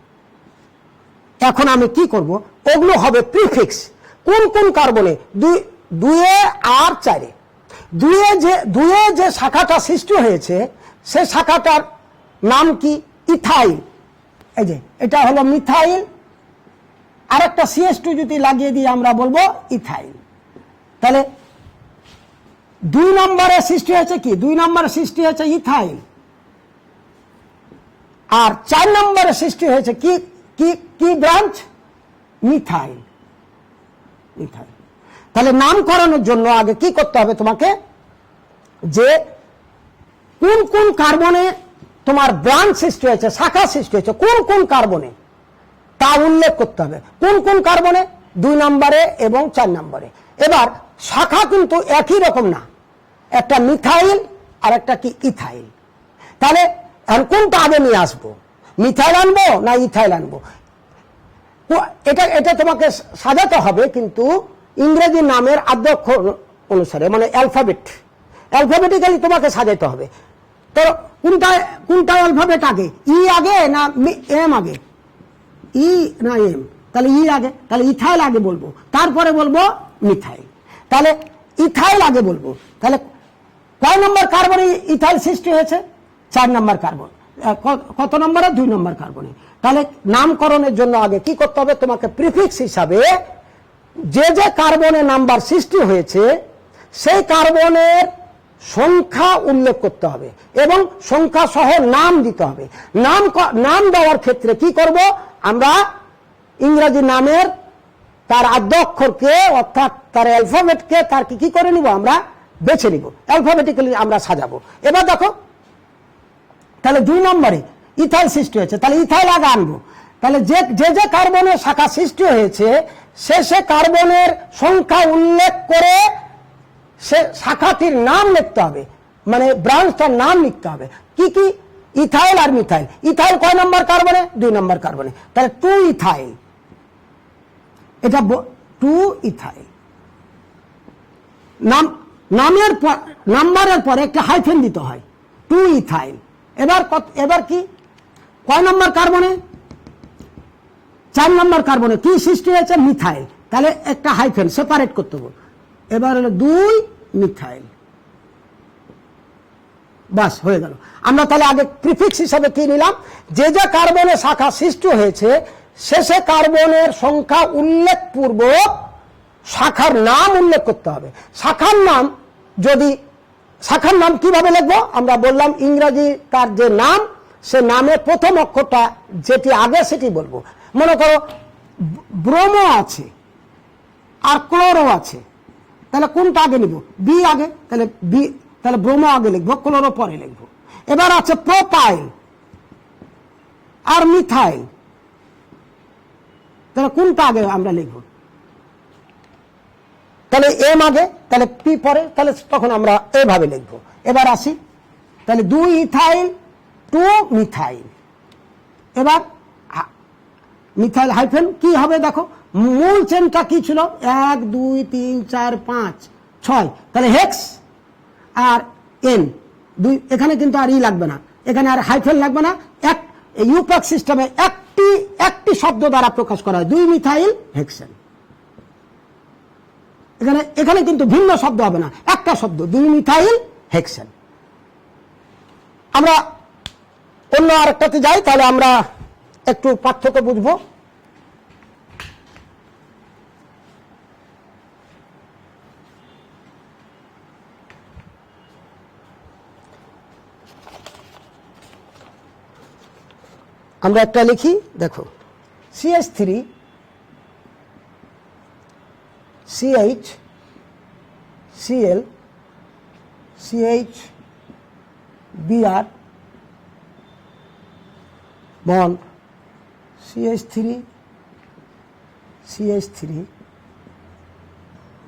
এখন আমি কি করব? ওগুলো হবে প্রিফিক্স। কোন কোন কার্বনে? 2-এ আর 4-এ। 2-এ যে শাখাটা সৃষ্টি হয়েছে সে শাখাটার নাম কি? ইথাইল। এই যে এটা হলো মিথাইল, আর একটা CH2 যদি লাগিয়ে দিই আমরা বলবো ইথাইল। তাহলে 2 নম্বরে সৃষ্টি হয়েছে কি? 2 নম্বরে সৃষ্টি হয়েছে ইথাইল, আর 4 নম্বরে সৃষ্টি হয়েছে কি কি কি ব্রাঞ্চ? মিথাইল। মিথাইল। তাহলে নামকরণের জন্য আগে কি করতে হবে তোমাকে? যে কোন কোন কার্বনে তোমার ব্রাঞ্চ সৃষ্টি হয়েছে, শাখা সৃষ্টি হয়েছে, কোন কোন কার্বনে তা উল্লেখ করতে হবে। কোন কোন কার্বনে? 2 নম্বরে এবং 4 নম্বরে। এবার শাখা কিন্তু একই রকম না, একটা মিথাইল আর একটা কি ইথাইল। তাহলে এখন কোনটা আগে নিয়ে আসবো? মিথাইল আনবো না ইথাইল আনবো? এটা তোমাকে সাজাতে হবে কিন্তু ইংরেজি নামের আদ্যক্ষর অনুসারে, মানে অ্যালফাবেটিক্যালি তোমাকে সাজাতে হবে। তো কোনটা অ্যালফাবেট আগে? ই আগে না এম আগে? ই না এম? তাহলে ই আগে, তাহলে ইথাইল আগে বলবো, তারপরে বলবো মিথাইল। তাহলে ইথাইল আগে বলবো। তাহলে কয় নম্বর কার্বনে ইথাইল সৃষ্টি হয়েছে? 4 নম্বর কার্বন। কত নম্বরে? 2 নম্বর কার্বনে। তাহলে নামকরণের জন্য আগে কি করতে হবে? তোমাকে প্রিফিক্স হিসাবে যে যে কার্বনের নাম্বার সৃষ্টি হয়েছে সেই কার্বনের সংখ্যা উল্লেখ করতে হবে এবং সংখ্যা সহ নাম দিতে হবে। নাম দেওয়ার ক্ষেত্রে কি করব? আমরা ইংরেজি নামের তার আদ্যক্ষরকে অর্থাৎ তার অ্যালফাবেটকে তার কি করে নিব? আমরা বেছে নিব, অ্যালফাবেটিক্যালি আমরা সাজাবো। এবার দেখো, তাহলে 2 নম্বরে ইথাইল সৃষ্টি হয়েছে, তাহলে ইথাইল আগে আনবো। তাহলে যে যে কার্বনের শাখা সৃষ্টি হয়েছে সে কার্বনের সংখ্যা উল্লেখ করে সে শাখাটির নাম লিখতে হবে, মানে ব্রাঞ্চটার নাম লিখতে হবে। কি কি? ইথাইল আর মিথাইল। ইথাইল কয় নম্বর কার্বনে? 2 নম্বর কার্বনে। তাহলে 2 ইথাইল, এটা 2 ইথাইল। নাম্বারের পরে একটা হাইফেন দিতে হয়, 2 ইথাইল। এবার কি কয় নম্বর কার্বনে? 4 নম্বর কার্বনে কি সৃষ্টি হয়েছে? মিথাইল। তাহলে একটা হাইফেন সেপারেট করতে হবে। এবার হলো 2 মিথাইল। বাস হয়ে গেল। আমরা তাহলে আগে প্রিফিক্স হিসাবে কি নিলাম? যে যে কার্বনের শাখা সৃষ্টি হয়েছে শেষে কার্বনের সংখ্যা উল্লেখ পূর্বক শাখার নাম উল্লেখ করতে হবে। শাখার নাম কিভাবে লিখবো? আমরা বললাম ইংরেজি তার যে নাম, সে নামের প্রথম অক্ষরটা যেটি আগে সেটি বলবো। মনে করো ব্রোমো আছে আর ক্লোরো আছে, তাহলে কোনটা আগে নিব? বি আগে, তাহলে ব্রোমো আগে লিখবো, ক্লোরো পরে লিখবো। এবার আছে প্রোপাইল আর মিথাইল, তাহলে কোনটা আগে আমরা লিখব? তাহলে এম আগে, তাহলে পি পরে, তাহলে তখন আমরা এভাবে লিখবো। এবার আসি, তাহলে 2 ইথাইল 2 মিথাইল। এবার মিথাইল হাইফেন কি হবে? দেখো মূল চেনটা কি ছিল? 1 2 3 4 5 6, তাহলে হেক্স আর এন 2। এখানে কিন্তু আর ই লাগবে না, এখানে আর হাইফেন লাগবে না। ইউপ্যাক সিস্টেমে একটি শব্দ দ্বারা প্রকাশ করা হয়, 2 মিথাইল হেক্সেন। এখানে কিন্তু ভিন্ন শব্দ হবে না, একটা শব্দ, 2 মিথাইল হেক্সেন। আমরা অন্য আরেকটাতে যাই, তাহলে আমরা একটু পার্থক্য বুঝবো। আমরা একটা লিখি, দেখো CH3 CH Cl CH Br bond CH3 CH3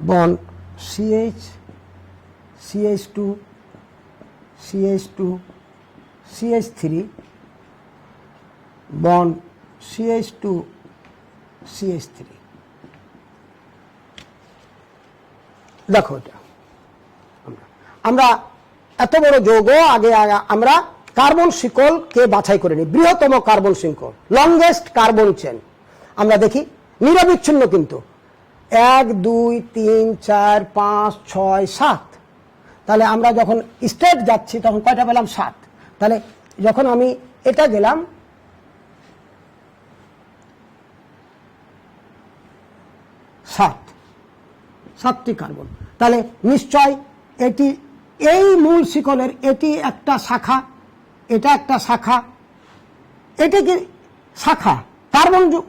bond CH CH2 CH2 CH3 bond CH2 CH3। দেখো এটা আমরা এত বড় যৌগ আগে আমরা কার্বন শিকলকে বাছাই করে নিই, বৃহত্তম কার্বন শিকল, লংগেস্ট কার্বন চেন। আমরা দেখি নিরবিচ্ছিন্ন কিন্তু 1 2 3 4 5 6 7। তাহলে আমরা যখন স্ট্রেট যাচ্ছি তখন কয়টা পেলাম? 7। তাহলে যখন আমি এটা গেলাম, 7টি কার্বন। তাহলে নিশ্চয় এটি এই মূল শিকলের এটি একটা শাখা, এটা একটা শাখা, এটি কি শাখা?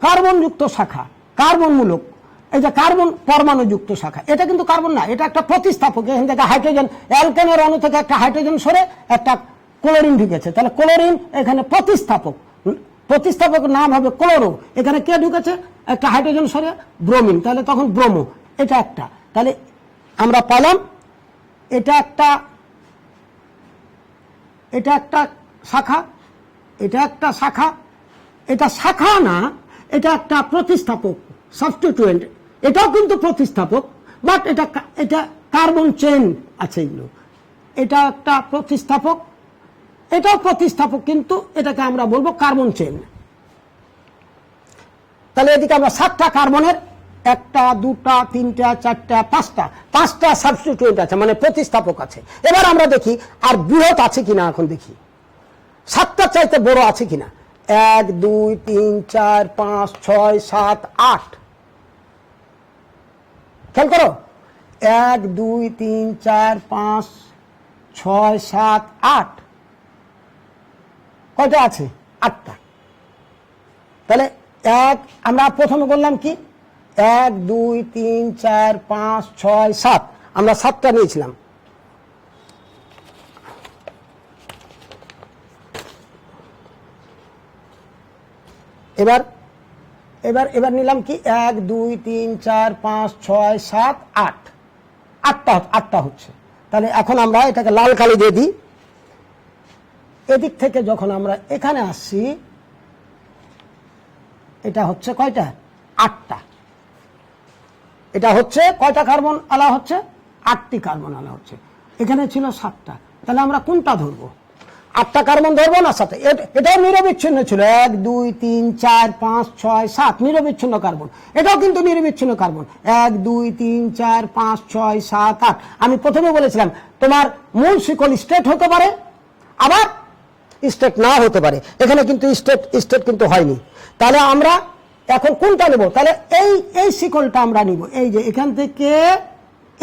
কার্বনযুক্ত শাখা, কার্বনমূলক। এই যে কার্বন পরমাণুযুক্ত শাখা, এটা কিন্তু কার্বন না, এটা একটা প্রতিস্থাপক। এখান থেকে হাইড্রোজেন, অ্যালকেনের অণু থেকে একটা হাইড্রোজেন সরে একটা ক্লোরিন ঢুকেছে, তাহলে ক্লোরিন এখানে প্রতিস্থাপক। প্রতিস্থাপক নাম হবে ক্লোরো। এখানে কে ঢুকেছে? একটা হাইড্রোজেন সরে ব্রোমিন, তাহলে তখন ব্রোমো। এটা একটা। তাহলে আমরা পেলাম এটা একটা শাখা, এটা একটা শাখা, এটা শাখা না, এটা একটা প্রতিস্থাপক, সাবস্টিটিউয়েন্ট। এটাও কিন্তু প্রতিস্থাপক, বাট এটা কার্বন চেন আছে এগুলো। এটা একটা প্রতিস্থাপক, এটাও প্রতিস্থাপক, কিন্তু এটাকে আমরা বলবো কার্বন চেন। তাহলে এদিকে আমরা 7টা কার্বনের 1টা 2টা 3টা 4টা 5টা সাবস্টিটিউয়েন্ট আছে, মানে প্রতিস্থাপক আছে। এবার আমরা দেখি আর বৃহৎ আছে কিনা। এখন দেখি 7টার চাইতে বড় আছে কিনা। 1 2 3 4 5 6 7 8। খেয়াল করো, 1 2 3 4 5 6 7 8। কয়টা আছে? 8টা। তাহলে আমরা প্রথমে বললাম কি 1 2 3 4 5 6 7, আমরা 7টা নিয়েছিলাম। এবার এবার এবার নিলাম কি 1 2 3 4 5 6 7 8। 8টা হচ্ছে। তাহলে এখন আমরা এটাকে লাল কালি দিয়ে দিই। এদিক থেকে যখন আমরা এখানে আসছি, এটা হচ্ছে কয়টা? 8টা। এটা হচ্ছে কয়টা কার্বন আলা হচ্ছে? 8টি কার্বন আলা হচ্ছে। এখানে ছিল 7টা। তাহলে আমরা কোনটা ধরবো? 8টা কার্বন ধরবো না 7? এটাও নিরবিচ্ছিন্ন ছিল। 1 2 3 4 5 6 7 নিরবিচ্ছিন্ন কার্বন। এটাও কিন্তু নিরবিচ্ছিন্ন কার্বন। 1 2 3 4 5 6 7 8। আমি প্রথমে বলেছিলাম তোমার মূল শিকল স্ট্রেট হতে পারে, আবার স্ট্রেট না হতে পারে। এখানে কিন্তু স্ট্রেট কিন্তু হয়নি। তাহলে আমরা এখন কোনটা নেব? তাহলে এই শিকলটা আমরা নিব। এই যে এখান থেকে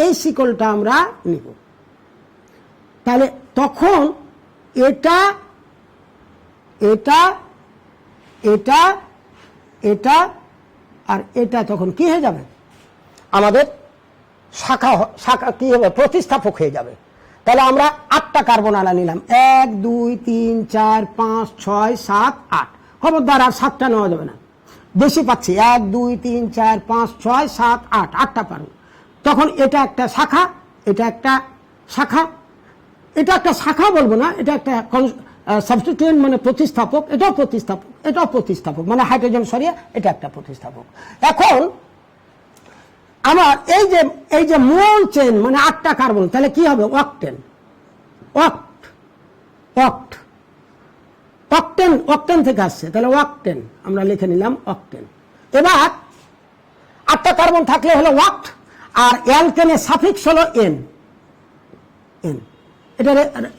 এই শিকলটা আমরা নিব। তাহলে তখন এটা এটা এটা এটা আর এটা তখন কি হয়ে যাবে? আমাদের শাখা কি হবে? প্রতিস্থাপক হয়ে যাবে। তাহলে আমরা 8টা কার্বন আলা নিলাম। 1 2 3 4 5 6 7 8। খবরদার আর 7টা নেওয়া যাবে না, বেশি পাচ্ছি। 1 2 3 4 5 6 7 8, 8টা পারো। তখন এটা একটা শাখা, এটা একটা শাখা, এটা একটা শাখা বলবো না, এটা একটা সাবস্টিটিউয়েন্ট মানে প্রতিস্থাপক। এটাও প্রতিস্থাপক, এটাও প্রতিস্থাপক, মানে হাইড্রোজেন সরিয়ে এটা একটা প্রতিস্থাপক। এখন আমার এই যে মূল চেন মানে 8টা কার্বন, তাহলে কি হবে? অক্টেন। অক্টেন থেকে আসছে, তাহলে অক্টেন আমরা লিখে নিলাম অক্টেন। এবার 8টা কার্বন থাকলে হলো অক্ট, আর অ্যালকেনের সাফিক্স হলো এন। এটা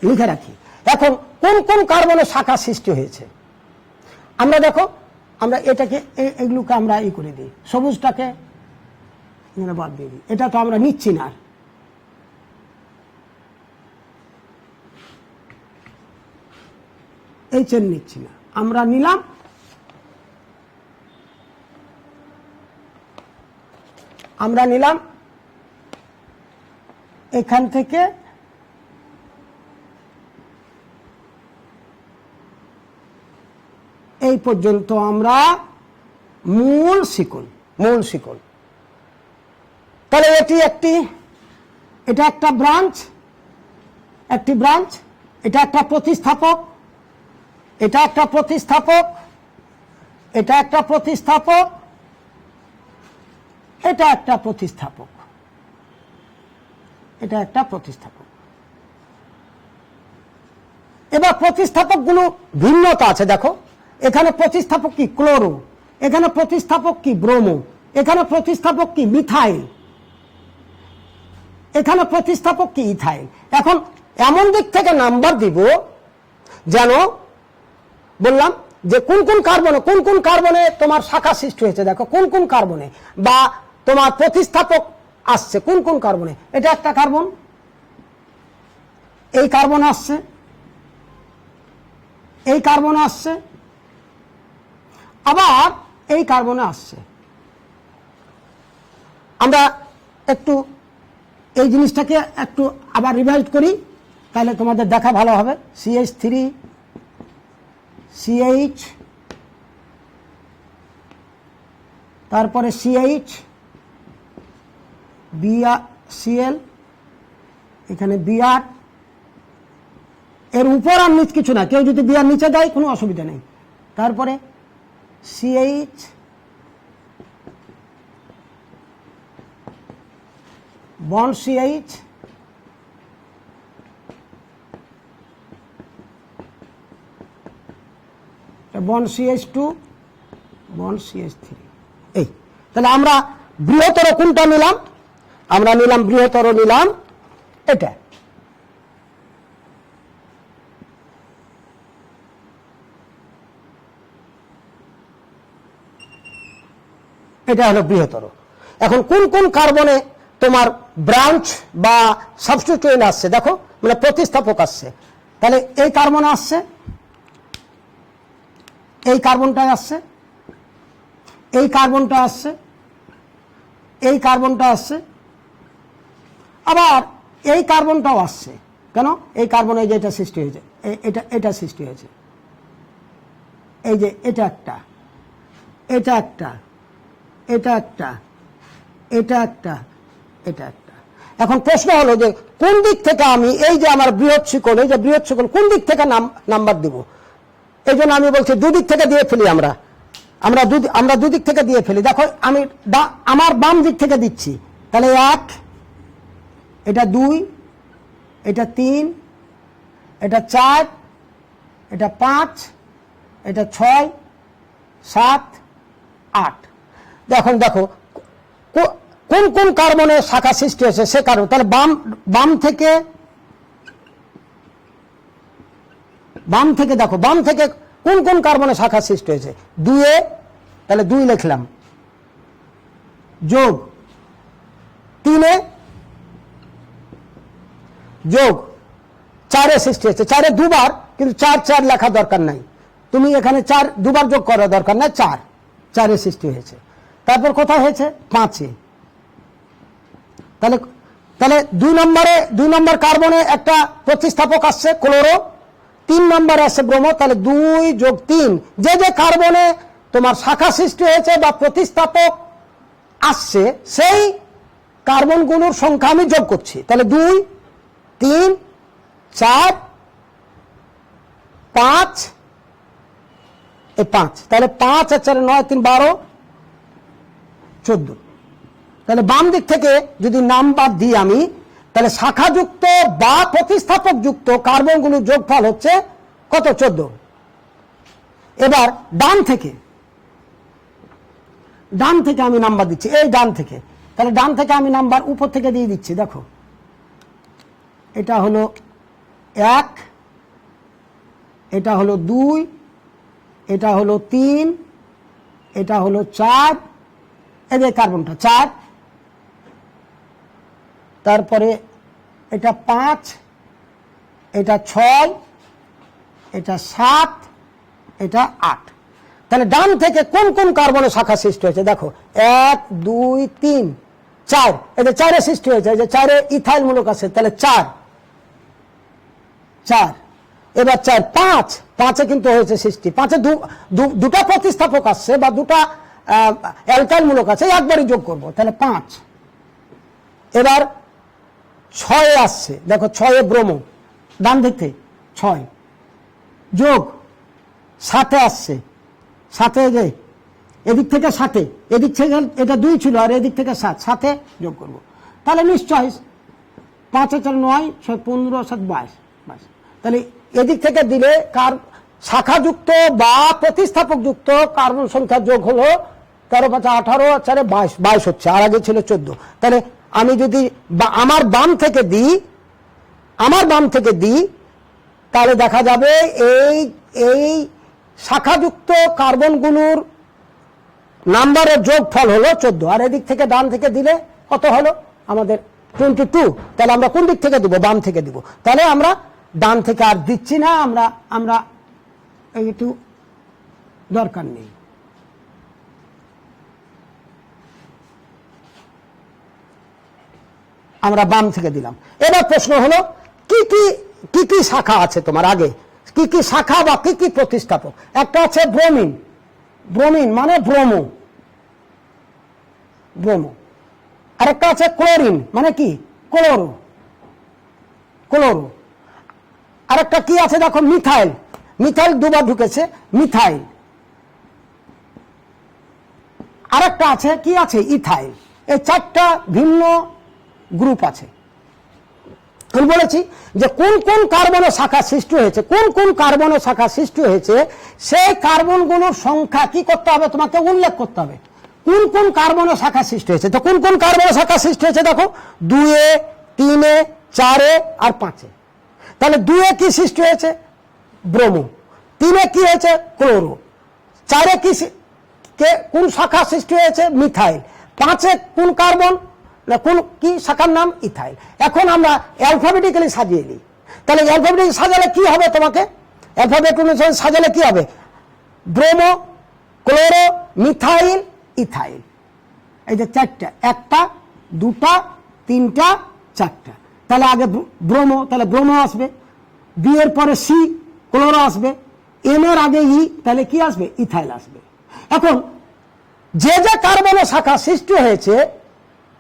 লিখে রাখি। এখন কোন কোন কার্বনের শাখা সৃষ্টি হয়েছে আমরা দেখো। আমরা এটাকে এগুলোকে আমরা করে দিই, সবুজটাকে এখানে বাদ দিয়ে দিই, এটা তো আমরা নিচ্ছি না, এই চেন নিচ্ছি না, আমরা নিলাম এখান থেকে এই পর্যন্ত আমরা মূল শিকল। তাহলে এটা একটা ব্রাঞ্চ, এটা একটা প্রতিস্থাপক, এটা একটা প্রতিস্থাপক, এটা একটা প্রতিস্থাপক, এটা একটা প্রতিস্থাপক, এটা একটা প্রতিস্থাপক। এবার প্রতিস্থাপকগুলো ভিন্নতা আছে, দেখো এখানে প্রতিস্থাপক কি ক্লোরো, এখানে প্রতিস্থাপক কি ব্রোমো, এখানে প্রতিস্থাপক কি মিথাইল, এখানে প্রতিস্থাপক কি ইথাইল। এখন এমন দিক থেকে নাম্বার দিব যেন বললাম যে কোন কোন কার্বনে তোমার শাখা সৃষ্টি হয়েছে, দেখো কোন কার্বনে বা তোমার প্রতিস্থাপক আসছে কোন কার্বনে। এটা একটা কার্বন, এই কার্বন আসছে, এই কার্বনে আসছে, আবার এই কার্বনে আসছে। আমরা একটু এই জিনিসটাকে একটু আবার রিভাইজ করি, তাহলে তোমাদের দেখা ভালো হবে। CH3 CH, তারপরে CH Cl, এখানে Br, এর উপর আর নিচ কিছু না, কেউ যদি Br নিচে দেয় কোনো অসুবিধা নেই। তারপরে CH bond CH, bond CH2, bond CH3। এই তাহলে আমরা বৃহত্তর কোনটা নিলাম, আমরা নিলাম বৃহত্তর, নিলাম এটা। এটা হলো বৃহত্তর। এখন কোন কার্বনে তোমার ব্রাঞ্চ বা সাবস্টিটিউয়েন্ট আসছে, দেখো মানে প্রতিস্থাপক আসছে। তাহলে এই কার্বন আসছে, এই কার্বনটা আসছে, এই কার্বনটা আসছে, এই কার্বনটা আসছে, আবার এই কার্বনটাও আসছে। কেন? এই কার্বনে যে এটা সৃষ্টি হয়েছে, এটা সৃষ্টি হয়েছে, এই যে এটা একটা, এটা একটা, এটা একটা, এটা একটা, এটা একটা। এখন প্রশ্ন হলো যে কোন দিক থেকে আমি এই যে আমার বৃহৎ শিকল, এই যে বৃহৎ শিকল কোন দিক থেকে নাম্বার দিব। এই জন্য আমি বলছি দুদিক থেকে দিয়ে ফেলি, আমরা দুদিক থেকে দিয়ে ফেলি। দেখো আমি আমার বাম দিক থেকে দিচ্ছি, তাহলে 1, এটা 2, এটা 3, এটা 4, এটা 5, এটা 6, 7, 8। দেখো কোন কার্বনে শাখা সৃষ্টি হয়েছে সে কারণ। তাহলে বাম থেকে দেখো, বাম থেকে কোন কার্বনে শাখা সৃষ্টি হয়েছে 2-এ, তাহলে 2 লিখলাম, যোগ 3-এ, যোগ 4-এ সৃষ্টি হয়েছে। 4-এ দুবার, কিন্তু 4 লেখা দরকার নাই, তুমি এখানে 4 দুবার যোগ করা দরকার নাই, 4-এ সৃষ্টি হয়েছে। তারপর কোথায় হয়েছে 5-এ। তাহলে 2 নম্বর কার্বনে একটা প্রতিস্থাপক আসছে ক্লোরো, 3 নম্বরে আসছে ব্রোমো। তাহলে 2 যোগ 3, যে কার্বনে তোমার শাখা সৃষ্টি হয়েছে বা প্রতিস্থাপক আসছে সেই কার্বনগুলোর সংখ্যা আমি যোগ করছি। তাহলে 2, 3, 4, 5, এই 5, তাহলে 5 আর 4 9, 3 12, 14। তাহলে বাম দিক থেকে যদি নাম্বার দিই আমি, তাহলে শাখাযুক্ত বা প্রতিস্থাপক যুক্ত কার্বনগুলোর যোগফল হচ্ছে কত? 14। এবার ডান থেকে আমি নাম্বার দিচ্ছি, এই ডান থেকে। তাহলে ডান থেকে আমি নাম্বার উপর থেকে দিয়ে দিচ্ছি। দেখো এটা হলো 1, এটা হলো 2, এটা হলো 3, এটা হলো 4, এই যে কার্বনটা 4, তারপরে এটা 5, এটা 6, এটা 7, এটা 8। তাহলে ডান থেকে কোন কোন কার্বনের শাখা সৃষ্টি হয়েছে দেখো, 1 2 3 4, এই যে 4 সৃষ্টি হয়েছে, এই যে 4 ইথাইল মূলক আছে, তাহলে 4 4, এবার 4 5, 5 কিন্তু হয়েছে সৃষ্টি, 5 দুটা প্রতিস্থাপক আসছে বা দুটা অ্যালকাইল মূলক আছে, একবারই যোগ করব, তাহলে 5। এবার 6 আসছে, দেখো 6 ব্রোমো, ডান দিক থেকে 6 যোগ 7 আসছে, 7 যে এদিক থেকে 7, এদিক থেকে এটা 2 ছিল আর এদিক থেকে 7, 7 যোগ করব, তাহলে নিশ্চয় 5 4 9 6 15 7 22, তাহলে এদিক থেকে দিলে শাখাযুক্ত বা প্রতিস্থাপক যুক্ত কার্বন সংখ্যা যোগ হলো 13 5 18 4 22 হচ্ছে, আর আগে ছিল 14। তাহলে আমি যদি আমার বাম থেকে দিই তাহলে দেখা যাবে এই শাখাযুক্ত কার্বনগুলোর নাম্বারের যোগফল হলো 14, আর এদিক থেকে ডান থেকে দিলে কত হলো আমাদের 22। তাহলে আমরা কোন দিক থেকে দিব, বাম থেকে দিব, তাহলে আমরা ডান থেকে আর দিচ্ছি না, আমরা একটু দরকার নেই। আমরা বাম থেকে দিলাম। এবার প্রশ্ন হলো কি কি শাখা আছে তোমার, আগে কি কি শাখা বা কি কি প্রতিস্থাপক। একটা আছে ব্রোমিন মানে ব্রোমো, আরেকটা আছে ক্লোরিন মানে কি ক্লোরো, আরেকটা কি আছে দেখো মিথাইল দুবার ঢুকেছে, মিথাইল। আরেকটা আছে কি আছে ইথাইল। এই 4টা ভিন্ন গ্রুপ আছে। আমি বলেছি যে কোন কোন কার্বনের শাখা সৃষ্টি হয়েছে, সেই কার্বনগুলোর সংখ্যা কি করতে হবে, তোমাকে উল্লেখ করতে হবে কোন কোন কার্বনের শাখা সৃষ্টি হয়েছে। তো কোন কোন কার্বনের শাখা সৃষ্টি হয়েছে দেখো, 2 3 4 আর 5। তাহলে 2 কি সৃষ্টি হয়েছে, ব্রোমো। 3 কি হয়েছে, ক্লোরো। 4 কোন শাখা সৃষ্টি হয়েছে, মিথাইল। 5 কোন কার্বন, কোন কি শাখার নাম, ইথাইল। এখন আমরা অ্যালফাবেটিক্যালি সাজিয়ে নিই। তাহলে অ্যালফাবেটিক্যালি সাজালে কি হবে, তোমাকে অ্যালফাবেট অনুসারে সাজালে কি হবে, ব্রোমো, ক্লোরো, মিথাইল, ইথাইল। এই যে 4টা, 1টা 2টা 3টা 4টা। তাহলে আগে ব্রোমো, তাহলে ব্রোমো আসবে, বি এর পরে সি, ক্লোরো আসবে, এম এর আগে ই, তাহলে কি আসবে, ইথাইল আসবে। এখন যে যে কার্বনের শাখা সৃষ্টি হয়েছে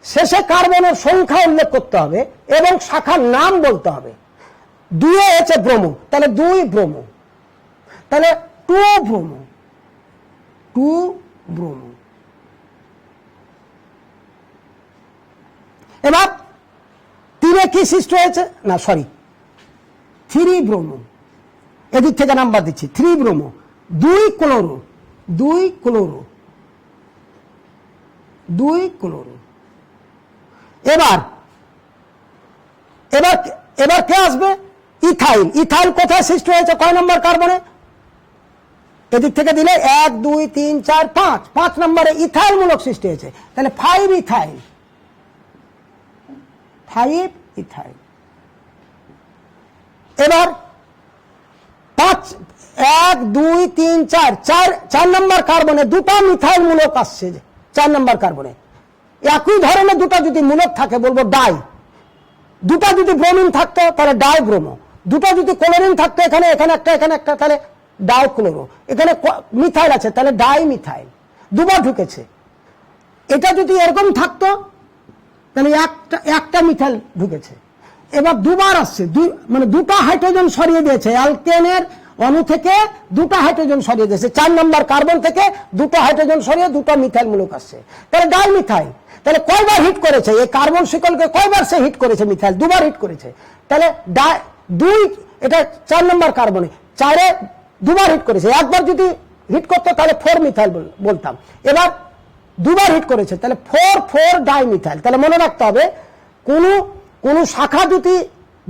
শেষে কার্বনের সংখ্যা উল্লেখ করতে হবে এবং শাখার নাম বলতে হবে। 2 হচ্ছে ব্রোমো, তাহলে 2 ব্রোমো, তাহলে 2 ব্রোমো। এবার 3 কি সৃষ্টি হয়েছে, না সরি 3 ব্রোমো, এদিক থেকে নাম্বার দিচ্ছি, 3 ব্রোমো, 2 ক্লোরো, 2 ক্লোরো। এবার কে আসবে, ইথাইল কোথায় সৃষ্টি হয়েছে, কয় নম্বর কার্বনে, এদিক থেকে দিলে 1 2 3 4 5 নম্বরে ইথাইল মূলক সৃষ্টি হয়েছে, তাহলে 5 ইথাইল। এবার 1 2 3 4 নম্বর কার্বনে 2টা মিথাইল মূলক আসছে, 4 নম্বর কার্বনে একই ধরনের 2টা যদি মূলক থাকে বলবো ডাই। 2টা যদি ব্রোমিন থাকতো তাহলে ডাই ব্রোমো, 2টা যদি ক্লোরিন থাকতো এখানে একটা তাহলে ডাই ক্লোরো, এখানে মিথাইল আছে তাহলে ডাই মিথাইল, 2বার ঢুকেছে। এটা যদি এরকম থাকতো তাহলে একটা মিথাইল ঢুকেছে। এবার 2বার আসছে, মানে 2টা হাইড্রোজেন সরিয়ে দিয়েছে, অ্যালকেনের অণু থেকে 2টা হাইড্রোজেন সরিয়ে দিয়েছে, 4 নম্বর কার্বন থেকে 2টা হাইড্রোজেন সরিয়ে 2টা মিথাইল মূলক আসছে, তাহলে ডাই মিথাইল। তাহলে কয়বার হিট করেছে এই কার্বন শিকলকে, কয়বার সে হিট করেছে, মিথাইল 2বার হিট করেছে। তাহলে 2 এটা 4 নম্বর কার্বনে 4-এ 2বার হিট করেছে, একবার যদি হিট করতো তাহলে 4 মিথাইল বলতাম। এবার 2বার হিট করেছে তাহলে 4 ডাই মিথাইল। তাহলে মনে রাখতে হবে কোন শাখা দুটি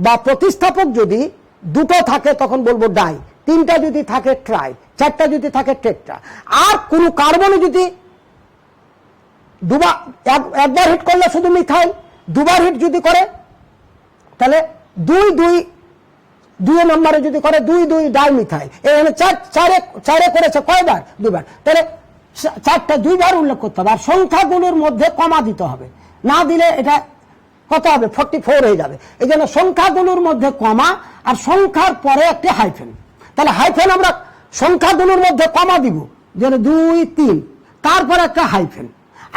বা প্রতিস্থাপক যদি 2টো থাকে তখন বলবো ডাই, তিনটা যদি থাকে ট্রাই, চারটা যদি থাকে টেট্রা। আর কোন কার্বনে যদি একবার হিট করলে শুধু মিথাইল, দুবার হিট যদি করে তাহলে দুই নম্বরে যদি করে 2 ডাইমিথাইল। এখানে চারে করেছে কয়বার? দুবার। তাহলে চারটা দুইবার উল্লেখ করতে হবে। আর সংখ্যাগুলোর মধ্যে কমা দিতে হবে, না দিলে এটা কত হবে? 44 হয়ে যাবে। এই জন্য সংখ্যাগুলোর মধ্যে কমা আর সংখ্যার পরে একটি হাইফেন। তাহলে হাইফেন আমরা সংখ্যাগুলোর মধ্যে কমা দিব, যেন 2 3, তারপরে একটা হাইফেন।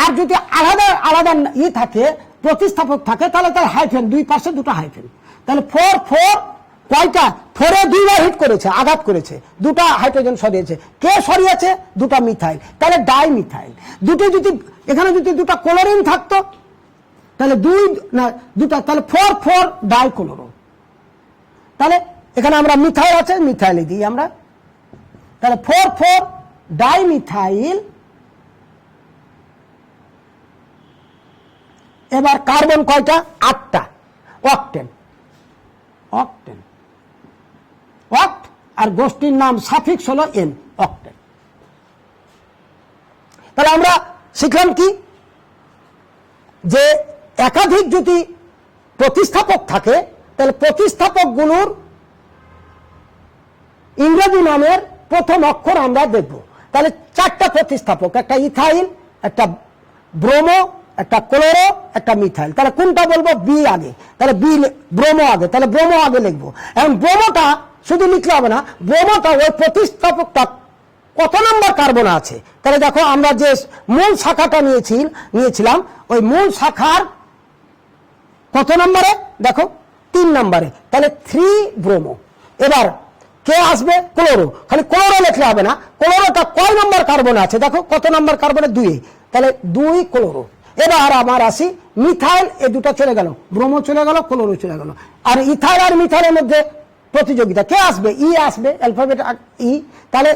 আর যদি আলাদা আলাদা থাকে, প্রতিস্থাপক থাকে, তাহলে তার হাইফেন, দুই পাশে দুটো হাইফেন। তাহলে 4 কয়টা? 4-এ দুইবার হিট করেছে, আঘাত করেছে, দুটা হাইড্রোজেন সরিয়েছে। কে সরিয়েছে? দুটা মিথাইল, তাহলে ডাইমিথাইল। এখানে যদি দুটা ক্লোরিন থাকতো তাহলে দুটা, তাহলে 4 ডাইক্লোরো। তাহলে এখানে আমরা মিথাইল আছে, মিথাইল দিই আমরা। তাহলে 4 ডাইমিথাইল। এবার কার্বন কয়টা? 8টা, অক্টেন। অক্ট আর গোষ্ঠীর নাম সাফিক্স হলো এন, অক্টেন। তাহলে আমরা শিখলাম কি, যে একাধিক যদি প্রতিস্থাপক থাকে তাহলে প্রতিস্থাপকগুলোর ইংরেজি নামের প্রথম অক্ষর আমরা দেখব। তাহলে 4টা প্রতিস্থাপক, একটা ইথাইল, একটা ব্রোমো, একটা ক্লোরো, একটা মিথাইল। তাহলে কোনটা বলবো? বি আগে। তাহলে ব্রোমো আগে, তাহলে ব্রোমো আগে লিখবো। এখন ব্রোমোটা শুধু লিখলে হবে না, ব্রোমোটা ওই প্রতিস্থাপকটা কত নম্বর কার্বন আছে। তাহলে দেখো আমরা যে মূল শাখাটা নিয়েছিলাম, ওই মূল শাখার কত নম্বরে? দেখো 3 নম্বরে। তাহলে 3 ব্রোমো। এবার কে আসবে? ক্লোরো। খালি ক্লোরো লিখলে হবে না, ক্লোরোটা কয় নম্বর কার্বন আছে দেখো, কত নম্বর কার্বনে? 2। তাহলে 2 ক্লোরো। এবার আমার আসি মিথাইল, এই দুটো চলে গেল, ব্রোমো চলে গেল, ক্লোরো চলে গেল। আর ইথাইল আর মিথাইলের মধ্যে প্রতিযোগিতা, কে আসবে? ই আসবে, অ্যালফাবেট ই। তাহলে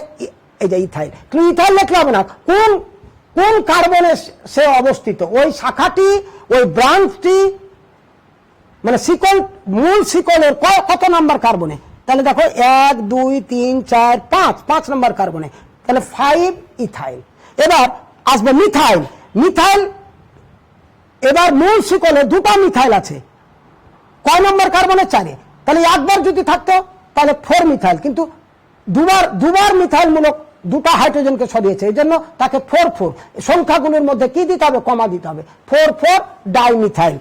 এই যে ইথাইল, কিন্তু ইথাইল লিখলে হবে না, কোন কার্বনে সে অবস্থিত, ওই শাখাটি, ওই ব্রাঞ্চটি, মানে শিকল, মূল শিকলের কত নাম্বার কার্বনে। তাহলে দেখো 1 2 3 4 5 নম্বর কার্বনে। তাহলে 5 ইথাইল। এবার আসবে মিথাইল। এবার মূল শিকলে দুটা মিথাইল আছে, কয় নম্বর কার্বনে? 4-এ। তাহলে একবার যদি থাকতো তাহলে 4 মিথাইল, কিন্তু দুবার মিথাইল মূলক দুটা হাইড্রোজেনকে সরিয়েছে, এই জন্য তাকে 4 সংখ্যাগুলোর মধ্যে কি দিতে হবে? কমা দিতে হবে। 4 ডাইমিথাইল।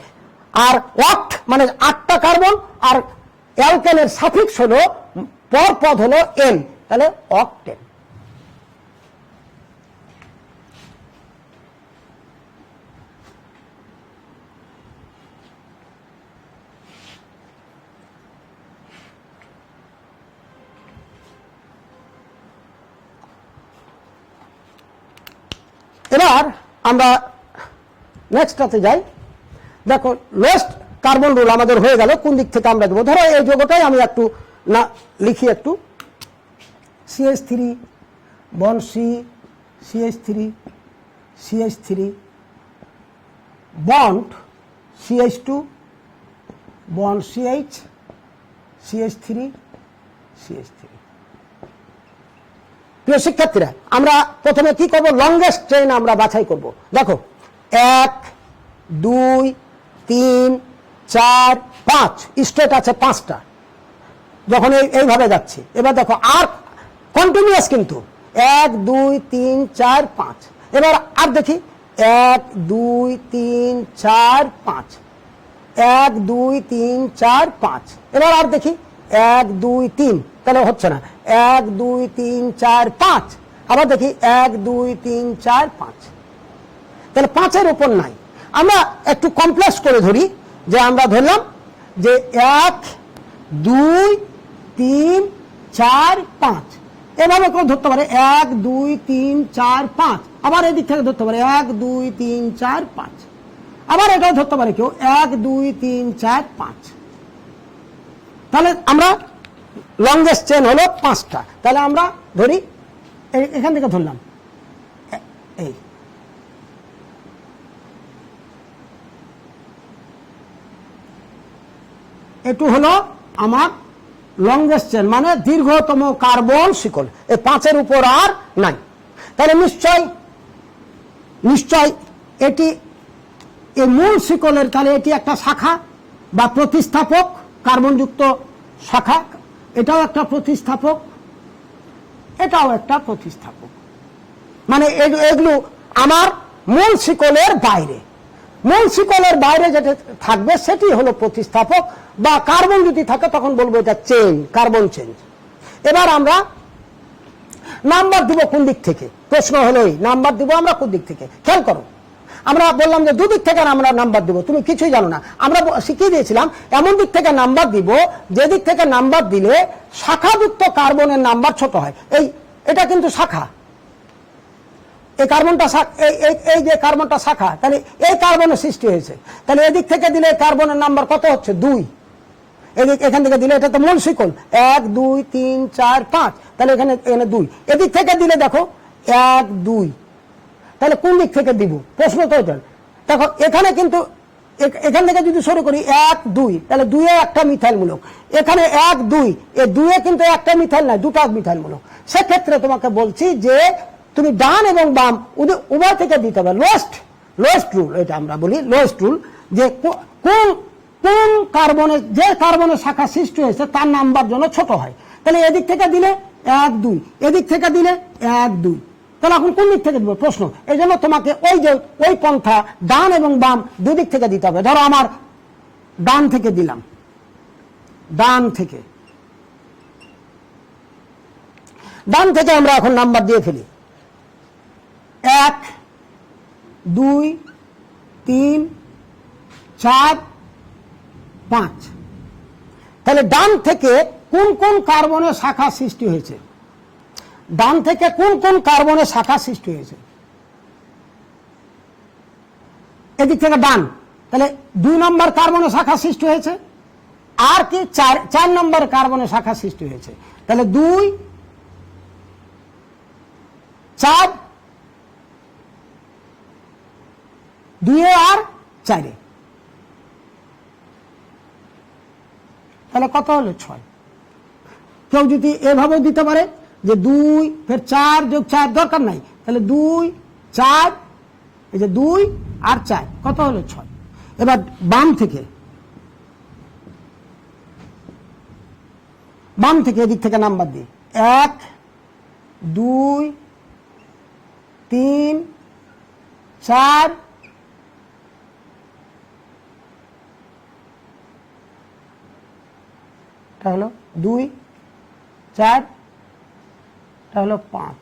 আর অক্ট মানে 8টা কার্বন, আর অ্যালকেনের সাফিক্স হলো, পদ হলো এন, তাহলে অক্টেন। এবার আমরা নেক্সটটাতে যাই। দেখো লোয়েস্ট কার্বন রুল আমাদের হয়ে গেল, কোন দিক থেকে আমরা দেবো। ধরো এই যোগটাই আমি একটু না লিখি, একটু CH3 bond C, CH3 bond CH2 bond CH, CH3। প্রিয় শিক্ষার্থীরা, আমরা প্রথমে কি করব? লংগেস্ট চেইন আমরা বাছাই করব। দেখো 1 2 3 4 5 স্ট্রেট আছে 5টা, যখন এইভাবে যাচ্ছে। এবার দেখো আর কন্টিনিউয়াস, কিন্তু 1 2 3 4 5। এবার আর দেখি 1 2 3 4 5, 1 2 3 4 5। এবার আর দেখি 1 2 3, তাহলে হচ্ছে না। 1 2 3 4 5, আবার দেখি 1 2 3 4 5, তাহলে 5-এর উপর নাই। আমরা একটু কমপ্লেক্স করে ধরি, যে আমরা ধরলাম যে 1 2 3 4 5, এভাবে কেউ ধরতে পারে 1 2 3 4 5। আবার এদিক থেকে ধরতে পারে 1 2 3 4 5। আবার এটাও ধরতে পারে কেউ 1 2 3 4 5। তাহলে আমরা লংগেস্ট চেন হলো 5টা। তাহলে আমরা ধরি এখান থেকে ধরলাম, এই একটু হলো আমার লংগেস্ট চেন মানে দীর্ঘতম কার্বন শিকল, এই 5-এর উপর আর নাই। তাহলে নিশ্চয় এটি এই মূল শিকলের, তাহলে এটি একটা শাখা বা প্রতিস্থাপক, কার্বনযুক্ত শাখা, এটাও একটা প্রতিস্থাপক, এটাও একটা প্রতিস্থাপক। মানে এগুলো আমার মূল শিকলের বাইরে, মূল শিকলের বাইরে যেটা থাকবে সেটি হলো প্রতিস্থাপক, বা কার্বন যদি থাকে তখন বলবো এটা চেন, কার্বন চেন। এবার আমরা নাম্বার দিব কোন দিক থেকে, প্রশ্ন হলো এই নাম্বার দিব আমরা কোন দিক থেকে। খেয়াল করো, আমরা বললাম যে দুদিক থেকে আমরা নাম্বার দিব, তুমি কিছুই জানো না। আমরা শিখিয়ে দিয়েছিলাম এমন দিক থেকে নাম্বার দিব যে দিক থেকে নাম্বার দিলে শাখাযুক্ত কার্বনের নাম্বার ছোট হয়। এটা কিন্তু শাখা, এই কার্বনটা, এই যে কার্বনটা শাখা, তাহলে এই কার্বনের সৃষ্টি হয়েছে। তাহলে এদিক থেকে দিলে কার্বনের নাম্বার কত হচ্ছে? 2। এখান থেকে দিলে এটা তো মূল শিকল, 1 2 3 4 5, তাহলে এখানে 2। এদিক থেকে দিলে দেখো 1 2, তাহলে কোন দিক থেকে দিব প্রশ্ন তো এটা। দেখো এখানে কিন্তু এখান থেকে যদি শুরু করি 1 2, তাহলে 2-এ একটা মিথাইল মূলক, এখানে 1 2, এই 2-এ কিন্তু একটা মিথাইল নাই, দুটো মিথাইল মূলক। সেক্ষেত্রে তোমাকে বলছি যে তুমি ডান এবং বাম উভয় থেকে দিতে হবে। লোয়েস্ট রুল, এটা আমরা বলি লোয়েস্ট রুল, যে কোন কার্বনের, যে কার্বনের শাখা সৃষ্টি হয়েছে তার নাম্বার যেন ছোট হয়। তাহলে এদিক থেকে দিলে 1 2, এদিক থেকে দিলে 1 2, তাহলে এখন কোন দিক থেকে দিব প্রশ্ন। এই জন্য তোমাকে ওই পন্থা ডান এবং বাম দুদিক থেকে দিতে হবে। ধরো আমার ডান থেকে দিলাম, ডান থেকে আমরা এখন নাম্বার দিয়ে ফেলি, 1 2 3 4 5। তাহলে ডান থেকে কোন কোন কার্বনের শাখা সৃষ্টি হয়েছে, ডান থেকে কোন কোন কার্বনের শাখা সৃষ্টি হয়েছে, এদিক থেকে ডান, তাহলে 2 নম্বর কার্বনের শাখা সৃষ্টি হয়েছে, আর কি 4 নম্বর কার্বনের শাখা সৃষ্টি হয়েছে। তাহলে 2 4, 2 আর 4, তাহলে কত হলো 6। কেউ যদি এভাবেও দিতে পারে যে 2 ফের 4 যোগ 4, দরকার নাই, তাহলে 2 4, এই যে 2 আর 4 কত হলো 6। এবার বাম থেকে এদিক থেকে নাম্বার দিই, 1 2 3 4 এটা হলো 2 4, এটা হলো 5।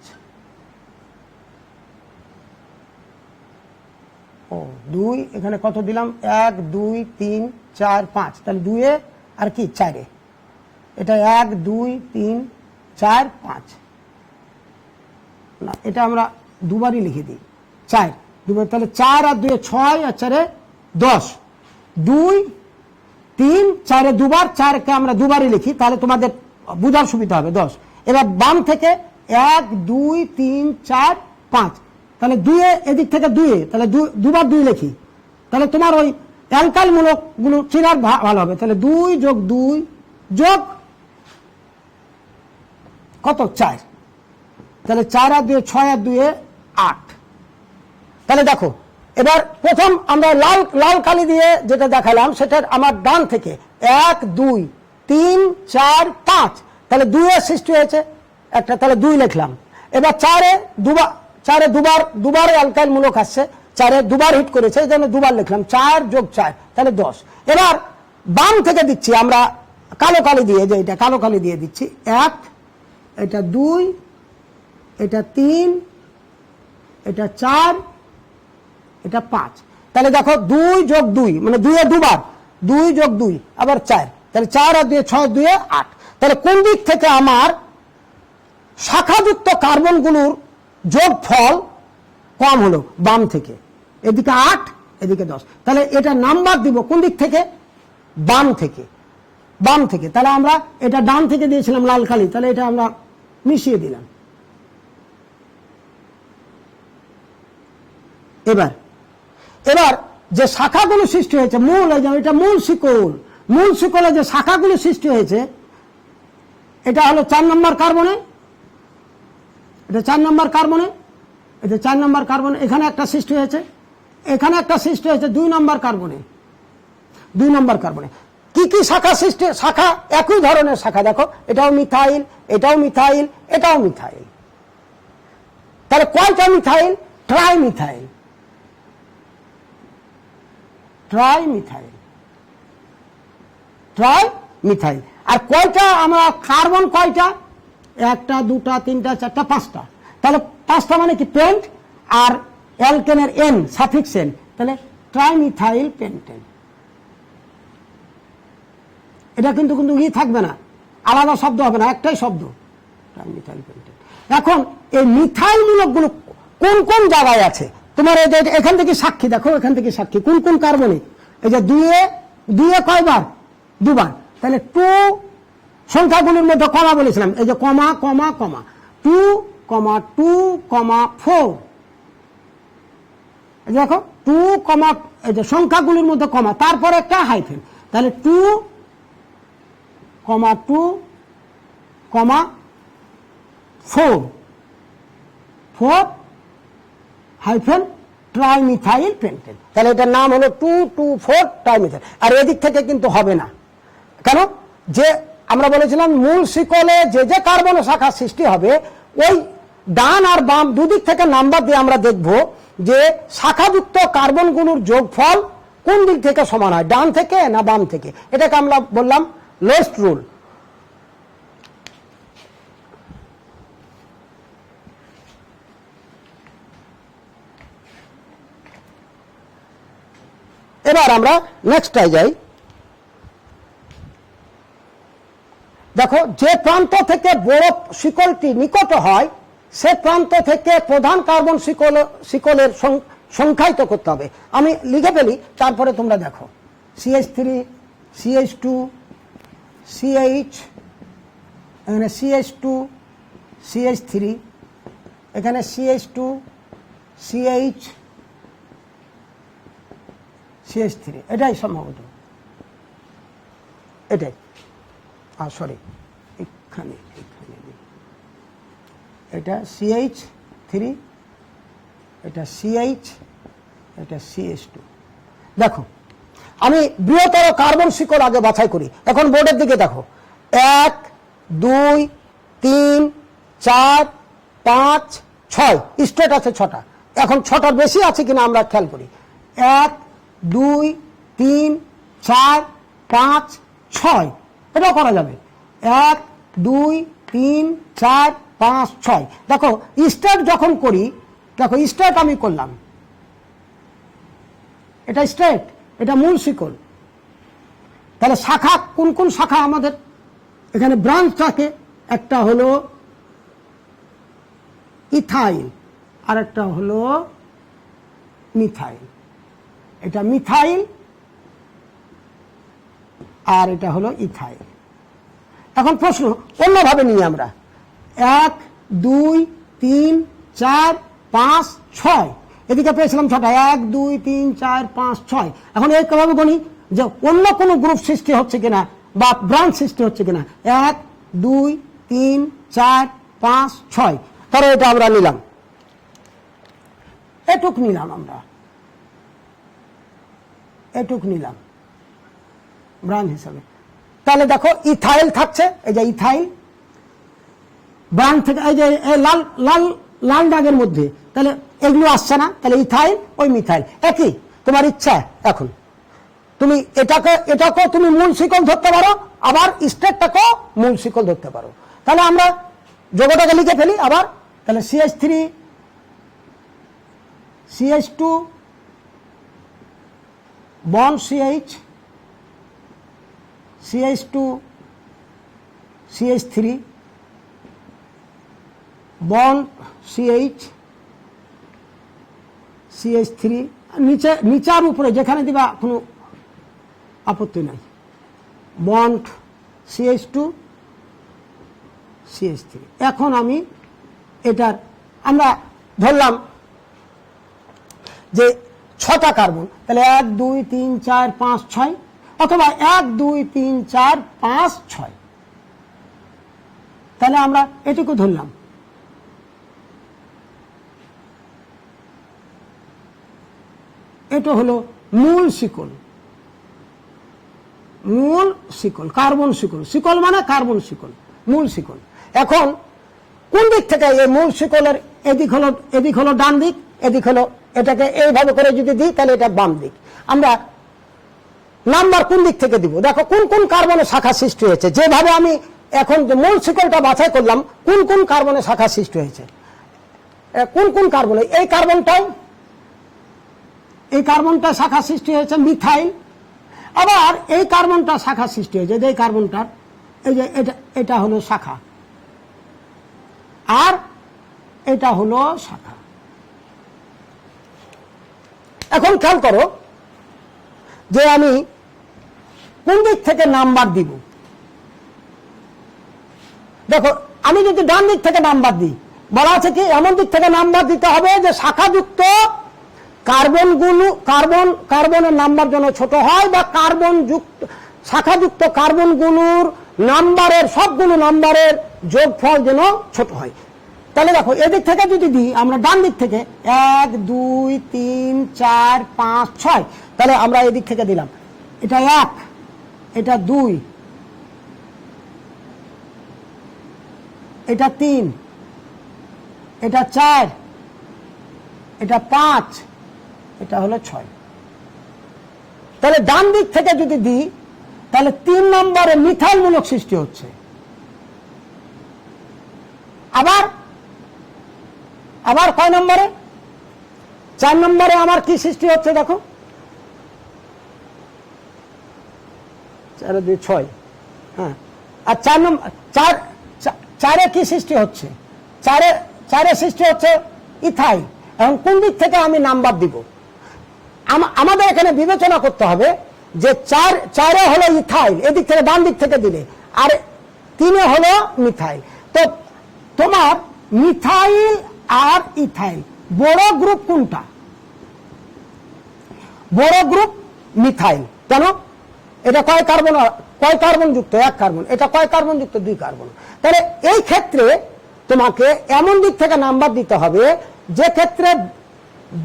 2 এখানে কত দিলাম, 1 2 3 4 5, তাহলে 2-এ আর কি 4-এ, এটা 1 2 3 4 5 না, এটা আমরা দুবারই লিখে দিই, 4 দুবার, তাহলে 4 আর 2 6 আর 4 10, 2 3 4 দুবার, 4-কে আমরা দুবারই লিখি, তাহলে তোমাদের বুঝার সুবিধা হবে 10। এবার বাম থেকে 1 2 3 4 5, তাহলে 2-এ এদিক থেকে 2-এ, তাহলে দুবার 2 লিখি, তাহলে তোমার ওই অ্যালকাইল মূলক গুলো চেনার ভালো হবে। তাহলে 2 যোগ 2 যোগ কত 4, তাহলে 4 আর 2 6 আর 2 8। তাহলে দেখো এবার প্রথম আমরা লাল কালি দিয়ে যেটা দেখালাম সেটা আমার ডান থেকে 1 2 3 4 5, তাহলে 2-এর সৃষ্টি হয়েছে একটা, তাহলে 2 লিখলাম। এবার 4-এ দুবার অ্যালকাইল মূলক আসছে, 4-এ দুবার হিট করেছে, এই জন্য দুবার লিখলাম, 4 যোগ 4 তাহলে 10। এবার বাম থেকে দিচ্ছি আমরা কালো কালি দিয়ে, যে এটা কালো কালি দিয়ে দিচ্ছি, 1 এটা 2 এটা 3 এটা 4 এটা 5, তাহলে দেখো 2 যোগ 2 মানে 2-এ দুবার, 2 যোগ 2 আবার 4, তাহলে 4 আর 2 6, 2 8। তাহলে কোন দিক থেকে আমার শাখাযুক্ত কার্বনগুলোর যোগফল কম হলো, বাম থেকে, এদিকে 8 এদিকে 10, তাহলে এটা নাম্বার দিব কোন দিক থেকে, বাম থেকে। তাহলে আমরা এটা ডান থেকে দিয়েছিলাম লাল কালি, তাহলে এটা আমরা মিশিয়ে দিলাম। এবার যে শাখাগুলো সৃষ্টি হয়েছে, এটা মূল শিকলে যে শাখাগুলো সৃষ্টি হয়েছে এটা হলো 4 নম্বর কার্বনে, এটা 4 নম্বর কার্বনে, এটা 4 নম্বর কার্বনে, এখানে একটা সৃষ্টি হয়েছে, এখানে একটা সৃষ্টি হয়েছে 2 নম্বর কার্বনে, 2 নম্বর কার্বনে। কি কি শাখা সৃষ্টি? শাখা একই ধরনের শাখা, দেখো এটাও মিথাইল, এটাও মিথাইল, এটাও মিথাইল। তাহলে কয়টা methyl? Trimethyl, trimethyl, trimethyl. আর কয়টা আমরা কার্বন কয়টা? 1 2 3 4 5টা। তাহলে 5টা মানে কি? পেন্ট আর অ্যালকেনের এন সাফিক্স এন, তাহলে ট্রাইমিথাইল পেন্টেন। এটা কিন্তু কিন্তু ই থাকবে না, আলাদা শব্দ হবে না, একটাই শব্দ, ট্রাইমিথাইল পেন্টেন। এখন এই মিথাইল মূলকগুলো কোন কোন জায়গায় আছে তোমার? এই যে এখান থেকে সাক্ষী, দেখো এখান থেকে সাক্ষী কোন কোন কার্বনে? এই যে 2 এ কয়বার? 2 বার। তাহলে 2 সংখ্যাগুলোর মধ্যে কমা বলেছিলাম, এই যে কমা কমা কমা, 2 2 4। দেখো 2 এই যে সংখ্যাগুলির মধ্যে কমা, তারপর একটা হাইফেন, তাহলে 2 2 4 4 হাইফেন ট্রাইমিথাইল পেন্টেন। তাহলে এটার নাম হলো 2 2 4 ট্রাইমিথাইল। আর এদিক থেকে কিন্তু হবে না, কেন? যে আমরা বলেছিলাম মূল শিকলে যে যে কার্বন শাখা সৃষ্টি হবে, ওই ডান আর বাম দুদিক থেকে নাম্বার দিয়ে আমরা দেখব যে শাখাযুক্ত কার্বনগুলোর যোগফল কোন দিক থেকে সমান হয়, ডান থেকে না বাম থেকে। এটাকে আমরা বললাম লোয়েস্ট রুল। এবার আমরা নেক্সটটায় যাই। দেখো যে প্রান্ত থেকে বড় শিকলটি নিকট হয় সে প্রান্ত থেকে প্রধান কার্বন শিকলের সংখ্যায়িত করতে হবে। আমি লিখে ফেলি, তারপরে তোমরা দেখো। CH3 CH2 CH, এখানে CH2 CH3, এখানে CH2 CH CH3, এটাই সম্ভবত, এটাই। সরি, এখানে এটা CH3, এটা CH, এটা CH2। দেখো আমি বৃহত্তর কার্বন শিকল আগে বাছাই করি। এখন বোর্ডের দিকে দেখো, 1 2 3 4 5 6 স্টেট আছে 6টা। এখন 6টার বেশি আছে কিনা আমরা খেয়াল করি। 1 2 3 4 5 6, এটাও করা যাবে। 1 2 3 4 5 6। দেখো স্টার্ট যখন করি, দেখো স্টার্ট আমি করলাম, এটা স্ট্রেট, এটা মূল শিকল। তাহলে শাখা কোন কোন শাখা আমাদের এখানে ব্রাঞ্চ থাকে? একটা হলো ইথাইল, আর একটা হলো মিথাইল। এটা মিথাইল আর এটা হলো ইথাইল। এখন প্রশ্ন অন্যভাবে নিই আমরা। 1 2 3 4 5 6, এদিকে পেয়েছিলাম 6টা, 1 2 3 4 5 6। এখন এইভাবে গণি যে অন্য কোনো গ্রুপ সৃষ্টি হচ্ছে কিনা বা ব্রাঞ্চ সৃষ্টি হচ্ছে কিনা। 1 2 3 4 5 6, তাহলে এটা আমরা নিলাম, এটুক নিলাম, আমরা এটুক নিলাম ব্রাঞ্চ হিসাবে। তাহলে দেখো ইথাইল থাকছে, এই যে ইথাইল ব্রাঞ্চ থেকে, এই যে লাল লাল লাল দাগের মধ্যে, তাহলে এগুলো আসছে না, তাহলে ইথাইল ওই মিথাইল একই। তোমার ইচ্ছা, এখন তুমি এটাকেও তুমি মূল শিকল ধরতে পারো, আবার স্টেটটাকেও মূল শিকল ধরতে পারো। তাহলে আমরা যোগটাকে লিখে ফেলি আবার। তাহলে CH3 CH2 bond CH, CH2 CH3 bond CH CH3, নিচার উপরে যেখানে দিবা কোনো আপত্তি নাই, বন্ড CH2 CH3। এখন আমি এটার আমরা ধরলাম যে 6টা কার্বন, তাহলে 1 2 3 4 5 6, অথবা 1 2 3 4 5 6। তাহলে আমরা এটুকু ধরলাম। এটা হলো মূল শিকল, মূল শিকল, কার্বন শিকল। শিকল মানে কার্বন শিকল, মূল শিকল। এখন কোন দিক থেকে এই মূল শিকলের এদিক হলো ডান দিক, এদিক হলো, এটাকে এইভাবে করে যদি দিই তাহলে এটা বাম দিক। আমরা নাম্বার কোন দিক থেকে দিব? দেখো কোন কোন কার্বনের শাখা সৃষ্টি হয়েছে। যেভাবে আমি এখন যে মূল শিকলটা বাছাই করলাম, কোন কোন কার্বনের শাখা সৃষ্টি হয়েছে, কোন কোন কার্বনে, এই কার্বনটা শাখা সৃষ্টি হয়েছে মিথাইল। আবার এই কার্বনটা শাখা সৃষ্টি হয়েছে, এই কার্বনটার এই যে এটা হলো শাখা, আর এটা হলো শাখা। এখন খেয়াল করো যে আমি কোন দিক থেকে নাম্বার দিব। দেখো আমি যদি ডান দিক থেকে নাম্বার দিই, বলা আছে কি এমন দিক থেকে নাম্বার দিতে হবে যে শাখাযুক্ত কার্বনের নাম্বার যেন ছোট হয়, বা শাখাযুক্ত কার্বনগুলোর নাম্বারের, সবগুলো নাম্বারের যোগফল যেন ছোট হয়। তাহলে দেখো এদিক থেকে যদি দিই আমরা, ডান দিক থেকে 1 2 3 4 5 6, তাহলে আমরা এদিক থেকে দিলাম, এটা 1, এটা 2, এটা 3, এটা 4, এটা 5, এটা হলো 6। তাহলে ডান দিক থেকে যদি দিই তাহলে 3 নম্বরে মিথাইল মূলক সৃষ্টি হচ্ছে। আবার কয় নম্বরে? 4 নম্বরে আমার কি সৃষ্টি হচ্ছে দেখো, 4 2 6, হ্যাঁ। আর 4 কি সৃষ্টি হচ্ছে? 4 সৃষ্টি হচ্ছে ইথাইল। এখন কোন দিক থেকে আমি নাম্বার দিব? আমাদের এখানে বিবেচনা করতে হবে যে 4 হলো ইথাইল, এদিক থেকে ডান দিক থেকে দিলে, আর 3 হলো মিথাইল। তো তোমার মিথাইল আর ইথাইল বড় গ্রুপ কোনটা? বড় গ্রুপ মিথাইল। কেন? এটা কয় কার্বন যুক্ত? 1 কার্বন। এটা কয় কার্বন যুক্ত? 2 কার্বন। তাহলে এই ক্ষেত্রে তোমাকে এমন দিক থেকে নাম্বার দিতে হবে যে ক্ষেত্রে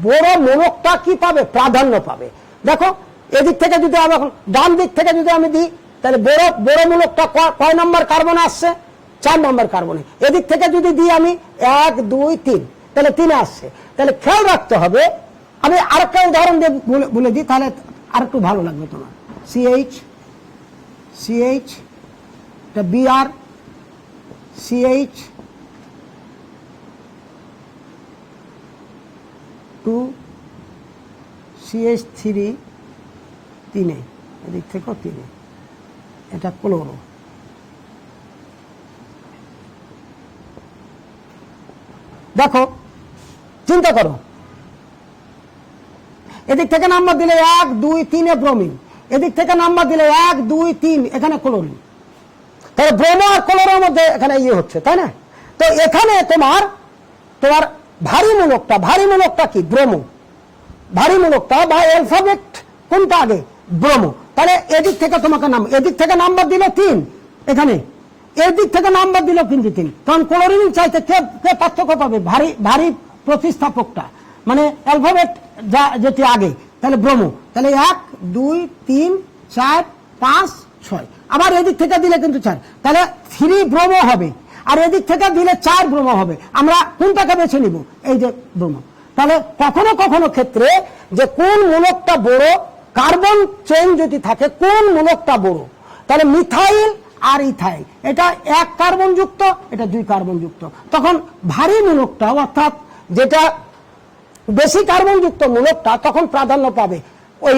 বড় মূলকটা কি পাবে? প্রাধান্য পাবে। দেখো এদিক থেকে যদি আমি এখন ডান দিক থেকে যদি আমি দিই তাহলে বড় মূলকটা কয় নম্বর কার্বনে আসছে? 4 নম্বর কার্বনে। এদিক থেকে যদি দিই আমি 1 2 3, তাহলে 3 আসছে। তাহলে খেয়াল রাখতে হবে। আমি আরেকটা উদাহরণ দিয়ে বলে দিই, তাহলে আরেকটু ভালো লাগবে তোমার। CH, এটা Br, CH 2, CH3 3, এদিক থেকেও 3, এটা ক্লোরো। দেখো চিন্তা করো, এদিক থেকে নাম্বার দিলে 1 2 3 ব্রোমিন, এদিক থেকে নাম্বার দিলে 1 2 3 এখানে ক্লোরিন। তাহলে ব্রোমো আর ক্লোরোর মধ্যে এখানে ইয়ে হচ্ছে, তাই না? তো এখানে তোমার ভারী মূলকটা কি? ব্রোমো। ভারী মূলকটা বা অ্যালফাবেট কোনটা আগে? ব্রোমো। তাহলে এদিক থেকে তোমাকে এদিক থেকে নাম্বার দিল 3, এখানে এদিক থেকে নাম্বার দিল কিন্তু 3, কারণ ক্লোরিন চাইতে কে পার্থক্য পাবে? ভারী প্রতিস্থাপকটা, মানে অ্যালফাবেট যেটি আগে, তাহলে ব্রোমো। তাহলে 1 2 3 4 5 6, আবার এদিক থেকে দিলে কিন্তু 4, তাহলে 3 ব্রোমো হবে, আর এদিক থেকে দিলে 4 ব্রোমো হবে। আমরা কোনটাকে বেছে নিব? এই যে ব্রোমো। তাহলে কখনো ক্ষেত্রে যে কোন মূলকটা বড়, কার্বন চেইন যদি থাকে কোন মূলকটা বড়, তাহলে মিথাইল আর ইথাইল, এটা 1 কার্বন যুক্ত, এটা 2 কার্বন যুক্ত, তখন ভারী মূলকটা অর্থাৎ যেটা বেশি কার্বন যুক্ত মূলকটা তখন প্রাধান্য পাবে ওই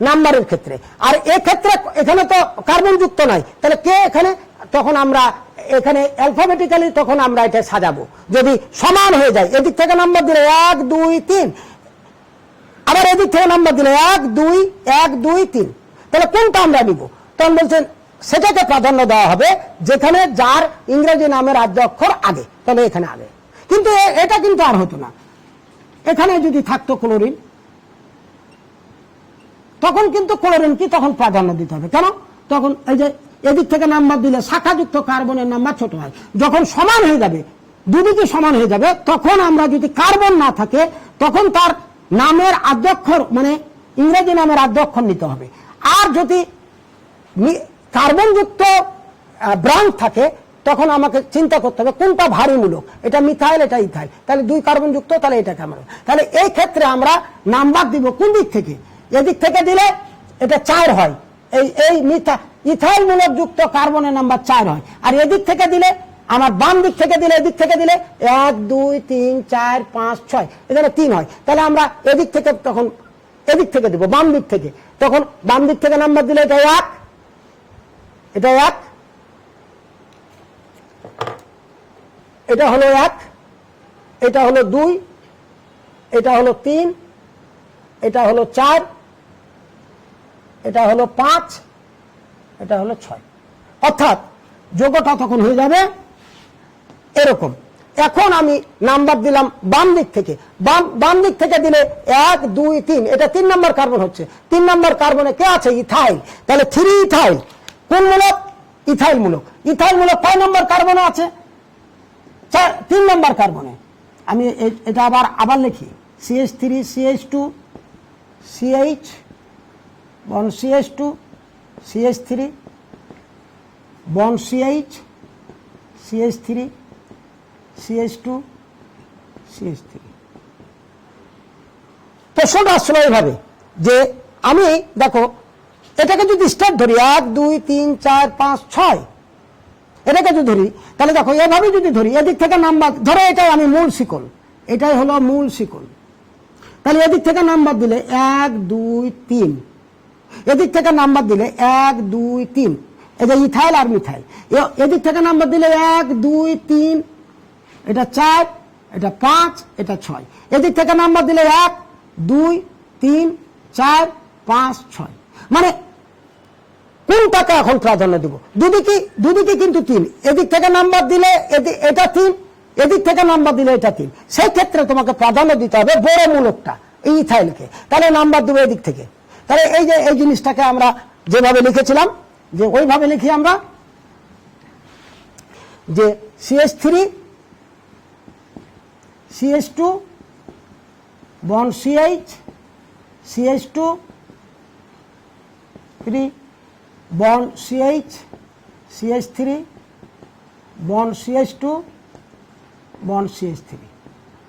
নাম্বারের ক্ষেত্রে। আর এক্ষেত্রে এখানে তো কার্বন যুক্ত নাই, তাহলে কে এখানে? তখন আমরা এখানে অ্যালফাবেটিক্যালি তখন আমরা এটা সাজাবো যদি সমান হয়ে যায়। এদিক থেকে নাম্বার দিলে 1 2 3, আবার এদিক থেকে নাম্বার দিলে 1 2 3, তাহলে কোনটা আমরা নিব? তখন বলছেন সেটাকে প্রাধান্য দেওয়া হবে যেখানে যার ইংরেজি নামের আদ্য অক্ষর আগে, তাহলে এখানে আগে। কিন্তু এটা কিন্তু আর হতো না। এখানে যদি থাকতো ক্লোরিন, তখন কিন্তু ক্লোরিন কি তখন প্রাধান্য দিতে হবে। কেন? তখন এই যে এদিক থেকে নাম্বার দিলে শাখাযুক্ত কার্বনের নাম্বার ছোট হয়। যখন সমান হয়ে যাবে, দুদিকে সমান হয়ে যাবে, তখন আমরা যদি কার্বন না থাকে তখন তার নামের আদ্যক্ষর মানে ইংরেজি নামের আদ্যক্ষর নিতে হবে। আর যদি কার্বন যুক্ত ব্রাঞ্চ থাকে তখন আমাকে চিন্তা করতে হবে কোনটা ভারী মূলক, এটা মিথাইল এটা ইথাইল, তাহলে 2 কার্বন যুক্ত, তাহলে এটাকে আমরা, তাহলে এই ক্ষেত্রে আমরা নাম্বার দিব কোন দিক থেকে? এদিক থেকে দিলে এটা 4 হয়, এই ইথাইল মূলক যুক্ত কার্বনের নাম্বার 4 হয়। আর এদিক থেকে দিলে আমার বাম দিক থেকে দিলে, এদিক থেকে দিলে 1 2 3 4 5 6 এখানে 3 হয়। তাহলে আমরা এদিক থেকে তখন এদিক থেকে দেব বাম দিক থেকে, তখন বাম দিক থেকে নাম্বার দিলে এটা 1, এটা 1, এটা হলো 1, এটা হলো 2, এটা হলো 3, এটা হলো 4, এটা হলো 5, এটা হলো 6। অর্থাৎ যোগটা তখন হয়ে যাবে এরকম। এখন আমি নাম্বার দিলাম বাম দিক থেকে, বাম দিক থেকে দিলে 1 2 3, এটা 3 নম্বর কার্বন হচ্ছে। 3 নম্বর কার্বনে কে আছে? ইথাইল। তাহলে 3 ইথাইল কোন মূলক? ইথাইল মূলক। ইথাইল মূলক কয় নম্বর কার্বনে আছে? 3 নম্বর কার্বনে। আমি এটা আবার লিখি, CH3 CH2 CH বন CH2 CH3 বন CH CH3 CH2 CH3। প্রশ্নটা আসলে এইভাবে যে আমি দেখো এটাকে যদি স্টেপ ধরি 1 2 3 4 5 6, এটাকে যদি ধরি তাহলে দেখো এভাবে যদি ধরি, এদিক থেকে নাম্বার ধরো, এটাই আমি মূল শিকল, এটাই হলো মূল শিকল। তাহলে এদিক থেকে নাম্বার দিলে 1 2 3, এদিক থেকে নাম্বার দিলে 1 2 3, এটা ইথাইল আর মিথাইল। এদিক থেকে নাম্বার দিলে 1 2 3, এটা 4, এটা 5, এটা 6। এদিক থেকে নাম্বার দিলে 1 2 3 4 5 6। মানে কোনটাকে এখন প্রাধান্য দেব? দুদিকে কিন্তু 3, এদিক থেকে নাম্বার দিলে এটা 3, এদিক থেকে নাম্বার দিলে এটা 3। সেই ক্ষেত্রে তোমাকে প্রাধান্য দিতে হবে বড় মূলকটা, এই ইথাইলকে। তাহলে নাম্বার দেবো এদিক থেকে। তাহলে এই যে এই জিনিসটাকে আমরা যেভাবে লিখেছিলাম, যে ওইভাবে লিখি আমরা, যে CH3 CH2 বন CH CH2 3 বন CH CH3 বন CH2 বন CH3।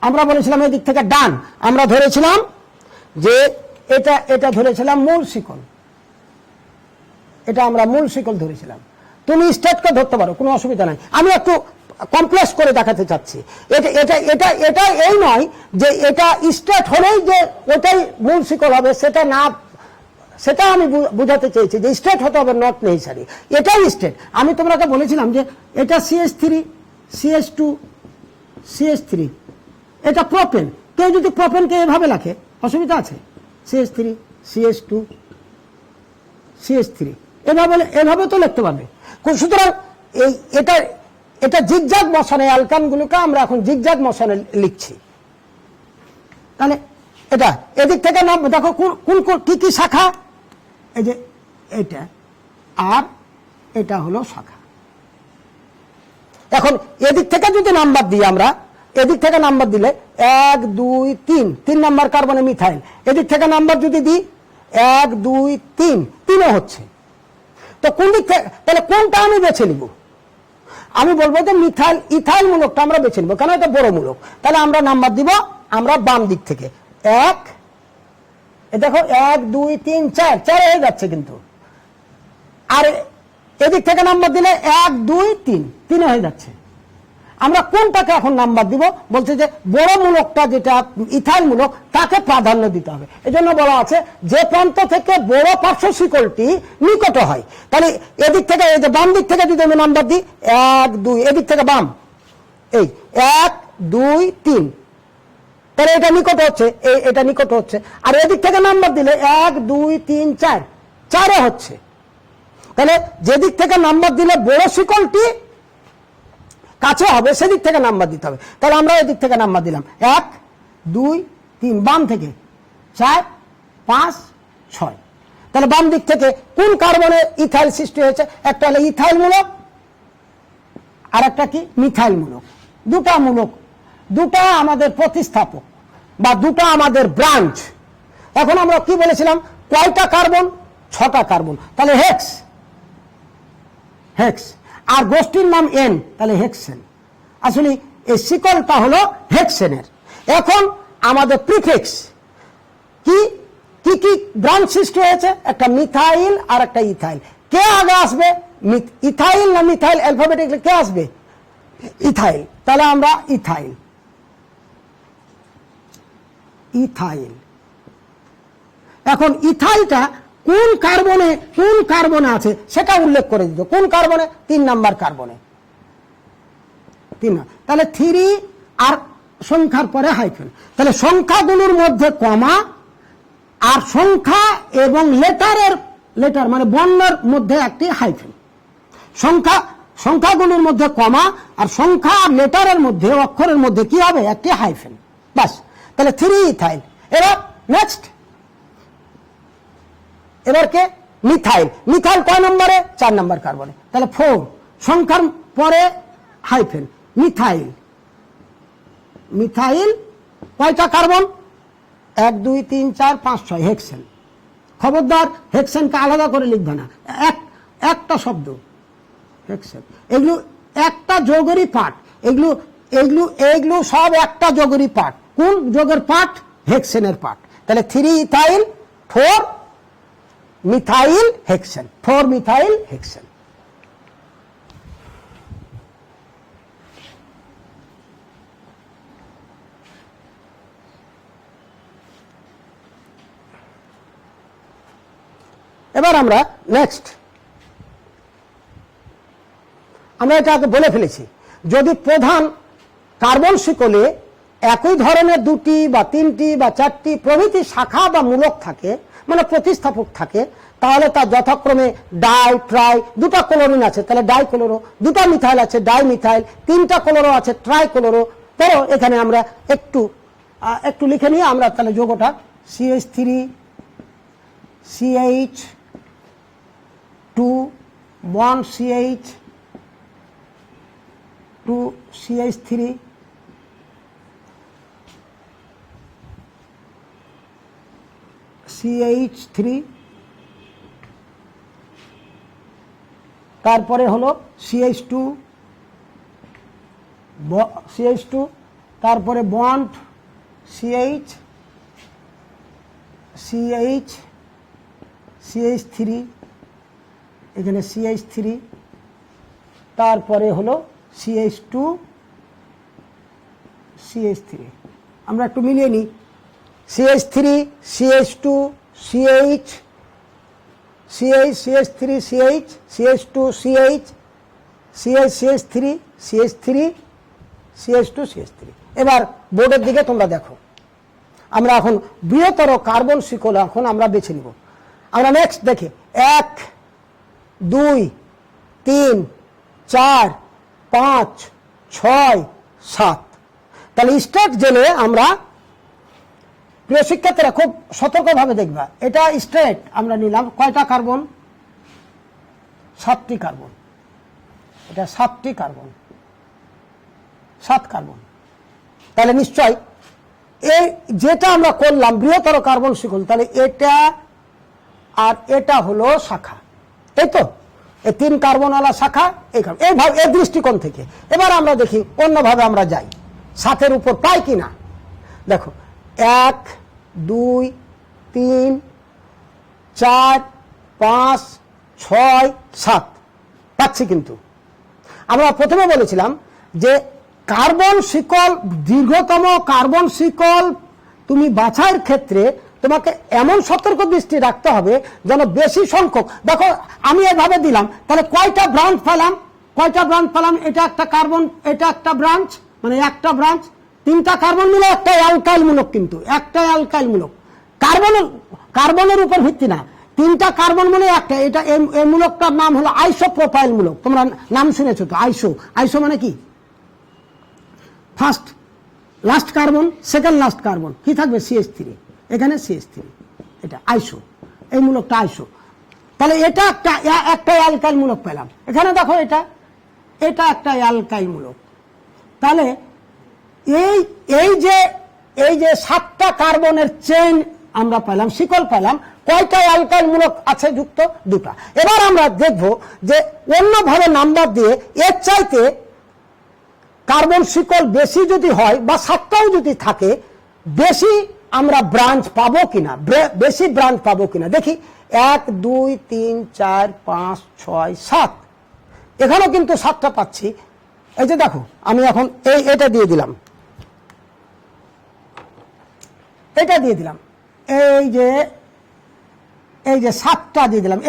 আমরা বলেছিলাম এদিক থেকে ডান, আমরা ধরেছিলাম যে এটা ধরেছিলাম মূল শিকল, এটা আমরা মূল শিকল ধরেছিলাম। তুমি স্টেটকে ধরতে পারো, কোনো অসুবিধা নাই। আমি একটু কমপ্লেক্স করে দেখাতে চাচ্ছি। এটা এই নয় যে এটা স্টেট হলেই যে ওটাই মূল শিকল হবে, সেটা না, সেটা আমি বুঝাতে চেয়েছি যে স্টেট হতে হবে নট নেসেসারি, এটাই স্টেট। আমি তোমাকে বলেছিলাম যে এটা CH3 CH2 CH3, এটা প্রোপেন। কেউ যদি প্রোপেনকে এভাবে লেখে অসুবিধা আছে? CH3 CH2 CH3 এভাবে তো লিখতে পারবে। সুতরাং এটা জিগজ্যাগ মোশনে, অ্যালকানগুলোকে আমরা এখন জিগজ্যাগ মোশনে লিখছি। তাহলে এটা এদিক থেকে নাম দেখো কোন কি শাখা, এই যে এটা আর এটা হলো শাখা। এখন এদিক থেকে যদি নাম্বার দিই আমরা, এদিক থেকে নাম্বার দিলে 1 2 3 নম্বর কার্বনে মিথাইল, এদিক থেকে নাম্বার যদি দিই 1 2 3, 3 হচ্ছে। তো কোন দিক থেকে, তাহলে কোনটা আমি বেছে নিব? আমি বলবো যে মিথাইল ইথাইল মূলকটা আমরা বেছে নিব, কারণ এটা বড় মূলক। তাহলে আমরা নাম্বার দিব আমরা বাম দিক থেকে 1, দেখো 1 2 3 4 হয়ে যাচ্ছে কিন্তু। আর এদিক থেকে নাম্বার দিলে 1 2 3 হয়ে যাচ্ছে। আমরা কোনটাকে এখন নাম্বার দিব? বলছে যে বড় মূলকটা যেটা ইথাইল মূলক তাকে প্রাধান্য দিতে হবে। এজন্য বলা আছে যে প্রান্ত থেকে বড় পার্শ্ব শিকলটি নিকট হয়। তাহলে এদিক থেকে, এই যে বাম দিক থেকে যদি আমি নাম্বার দিই 1 2, এদিক থেকে বাম এই 1 2 3, তাহলে এটা নিকট হচ্ছে, এটা নিকট হচ্ছে। আর এদিক থেকে নাম্বার দিলে 1 2 3 4 হচ্ছে। তাহলে যেদিক থেকে নাম্বার দিলে বড় শিকলটি কাছে হবে সেদিক থেকে নাম্বার দিতে হবে। তাহলে আমরা এদিক থেকে নাম্বার দিলাম 1 2 3, বাম থেকে 4 5 6। তাহলে বাম দিক থেকে কোন কার্বনে ইথাইল সৃষ্টি হয়েছে? একটা হলো ইথাইল মূলক আর একটা কি মিথাইল মূলক। দুটা মূলক, দুটা আমাদের প্রতিস্থাপক বা দুটা আমাদের ব্রাঞ্চ। এখন আমরা কি বলেছিলাম? কয়টা কার্বন? 6টা কার্বন, তাহলে হেক্স, হেক্স। আর গোষ্ঠীর নাম এন, তাহলে হেক্সেন। আসলে এই শিকলটা হলো হেক্সেনের। এখন আমাদের প্রিফিক্স কি কি কি ব্রাঞ্চ সৃষ্টি হয়েছে? একটা মিথাইল আর একটা ইথাইল। কে আগে আসবে? ইথাইল না মিথাইল? অ্যালফাবেটিক্যালি কে আসবে? ইথাইল। তাহলে আমরা ইথাইল, ইথাইল। এখন ইথাইলটা কোন কার্বনে আছে সেটা উল্লেখ করে দিত। কোন কার্বনে? 3 নাম্বার কার্বনে। 3। তাহলে 3 আর সংখ্যার পরে হাইফেন। তাহলে সংখ্যাগুলোর মধ্যে কমা, আর সংখ্যা এবং লেটার মানে বর্ণের মধ্যে একটি হাইফেন। সংখ্যাগুলোর মধ্যে কমা, আর সংখ্যা আর লেটারের মধ্যে, অক্ষরের মধ্যে কি হবে? একটি হাইফেন। বাস। তাহলে 3 ইথাইল। এবার নেক্সট, এবার কে? মিথাইল। মিথাইল কয় নম্বরে? 4 নম্বর কার্বনে। তাহলে 4, সংখ্যার পরে হাইফেন, মিথাইল। মিথাইল কয়টা কার্বন? 1 2 3 4 5 6, হেক্সেন। খবরদার হেক্সেনকে আলাদা করে লিখবে না, একটা শব্দ হেক্সেন। এগুলো একটা যোগেরই পার্ট। এগুলো সব একটা যোগেরই পার্ট। কোন যোগের পার্ট? হেক্সেনের পার্ট। তাহলে 3 ethyl 4 methyl hexane, 4 methyl hexane. এবার আমরা নেক্সট, আমরা এটা আগে বলে ফেলেছি, যদি প্রধান কার্বন শিকলে একই ধরনের 2টি বা 3টি বা 4টি প্রভৃতি শাখা বা মূলক থাকে, মানে প্রতিস্থাপক থাকে, তাহলে তার যথাক্রমে ডাই, ট্রাই, 2টা ক্লোরিন আছে তাহলে ডাই ক্লোরো, 2টা মিথাইল আছে ডাই মিথাইল, 3টা ক্লোরো আছে ট্রাই ক্লোরো। তো এখানে আমরা একটু লিখে নিয়ে আমরা তাহলে যোগটা CH3 CH2 1 CH2 CH3 CH3, তারপরে হলো CH2, তারপরে বন্ড CH3, এখানে CH3, তারপরে হলো CH2 CH3। আমরা একটু মিলিয়ে নিই, CH3 CH2 CH CH3 CH CH2 CH CH3 CH3 CH2 CH3। এবার বোর্ডের দিকে তোমরা দেখো, আমরা এখন বৃহত্তর কার্বন শিকল এখন আমরা বেছে নিব। আমরা নেক্সট দেখি 1 2 3 4 5 6 7। তাহলে স্ট্রেট জেলে আমরা, প্রিয় শিক্ষার্থীরা খুব সতর্কভাবে দেখবা, এটা স্ট্রেট আমরা নিলাম কয়টা কার্বন? 7টি কার্বন। এটা 7টি কার্বন, 7 কার্বন। তাহলে নিশ্চয় এই যেটা আমরা করলাম বৃহত্তর কার্বন শিকল, তাহলে এটা আর এটা হলো শাখা, এই তো এই 3 কার্বনওয়ালা শাখা এইভাবে, এই দৃষ্টিকোণ থেকে। এবার আমরা দেখি অন্যভাবে আমরা যাই, 7-এর উপর পাই কিনা। দেখো 1 2 3 4 5 6 7 পাচ্ছি। কিন্তু আমরা প্রথমে বলেছিলাম যে কার্বন শিকল, দীর্ঘতম কার্বন শিকল তুমি বাছাইয়ের ক্ষেত্রে তোমাকে এমন সতর্ক দৃষ্টি রাখতে হবে যেন বেশি সংখ্যক, দেখো আমি এভাবে দিলাম, তাহলে কয়টা ব্রাঞ্চ পেলাম? এটা একটা কার্বন, এটা একটা ব্রাঞ্চ, মানে একটা ব্রাঞ্চ, 3টা কার্বন মিলে একটা অ্যালকাইল মূলক, কিন্তু একটা অ্যালকাইল মূলক। কার্বনের উপর ভিত্তি না, 3টা কার্বন মিলে একটা, এটা এই মূলকটার নাম হলো আইসোপ্রোপাইল মূলক। তোমরা নাম শুনেছো তো, আইসো মানে কি? First last carbon, second last carbon, কি থাকবে? CH3, এখানে CH3, এটা আইসো। এই মূলকটা আইসো, তাহলে এটা একটা অ্যালকাইল মূলক পেলাম। এখানে দেখো এটা একটা অ্যালকাইল মূলক। তাহলে এই যে 7টা কার্বনের চেইন আমরা পেলাম, শিকল পেলাম, কয়টা অ্যালকাইল মূলক আছে যুক্ত? 2টা। এবার আমরা দেখব যে অন্যভাবে নাম্বার দিয়ে এর চাইতে কার্বন শিকল বেশি যদি হয় বা 7টাও যদি থাকে, বেশি আমরা ব্রাঞ্চ পাবো কিনা, বেশি ব্রাঞ্চ পাবো কিনা দেখি। 1 2 3 4 5 6 7, এখানেও কিন্তু 7টা পাচ্ছি। এই যে দেখো, আমি এখন এটা দিয়ে দিলাম, এটা দিয়ে দিলাম, এই যে 7টা দিয়ে দিলাম,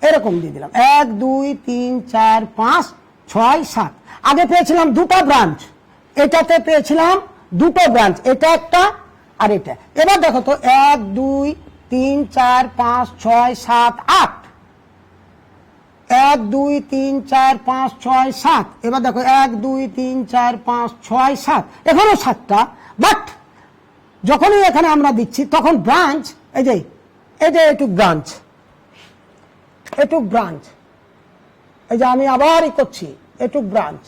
এরকম দিয়ে দিলাম, 1 2 3 4 5 6 7। আগে পেয়েছিলাম 2টা ব্রাঞ্চ, এটাতে পেয়েছিলাম 2টো ব্রাঞ্চ, এটা একটা আর এটা। এবার দেখো তো 1 2 3 4 5 6 7 8, 1 2 3 4 5 6 7। এবার দেখো 1 2 3 4 5 6 7, এখানেও 7টা। বাট যখনই এখানে আমরা দিচ্ছি তখন ব্রাঞ্চ, এই যে এটুক ব্রাঞ্চ, এই যে আমি আবার করছি, এটুক ব্রাঞ্চ,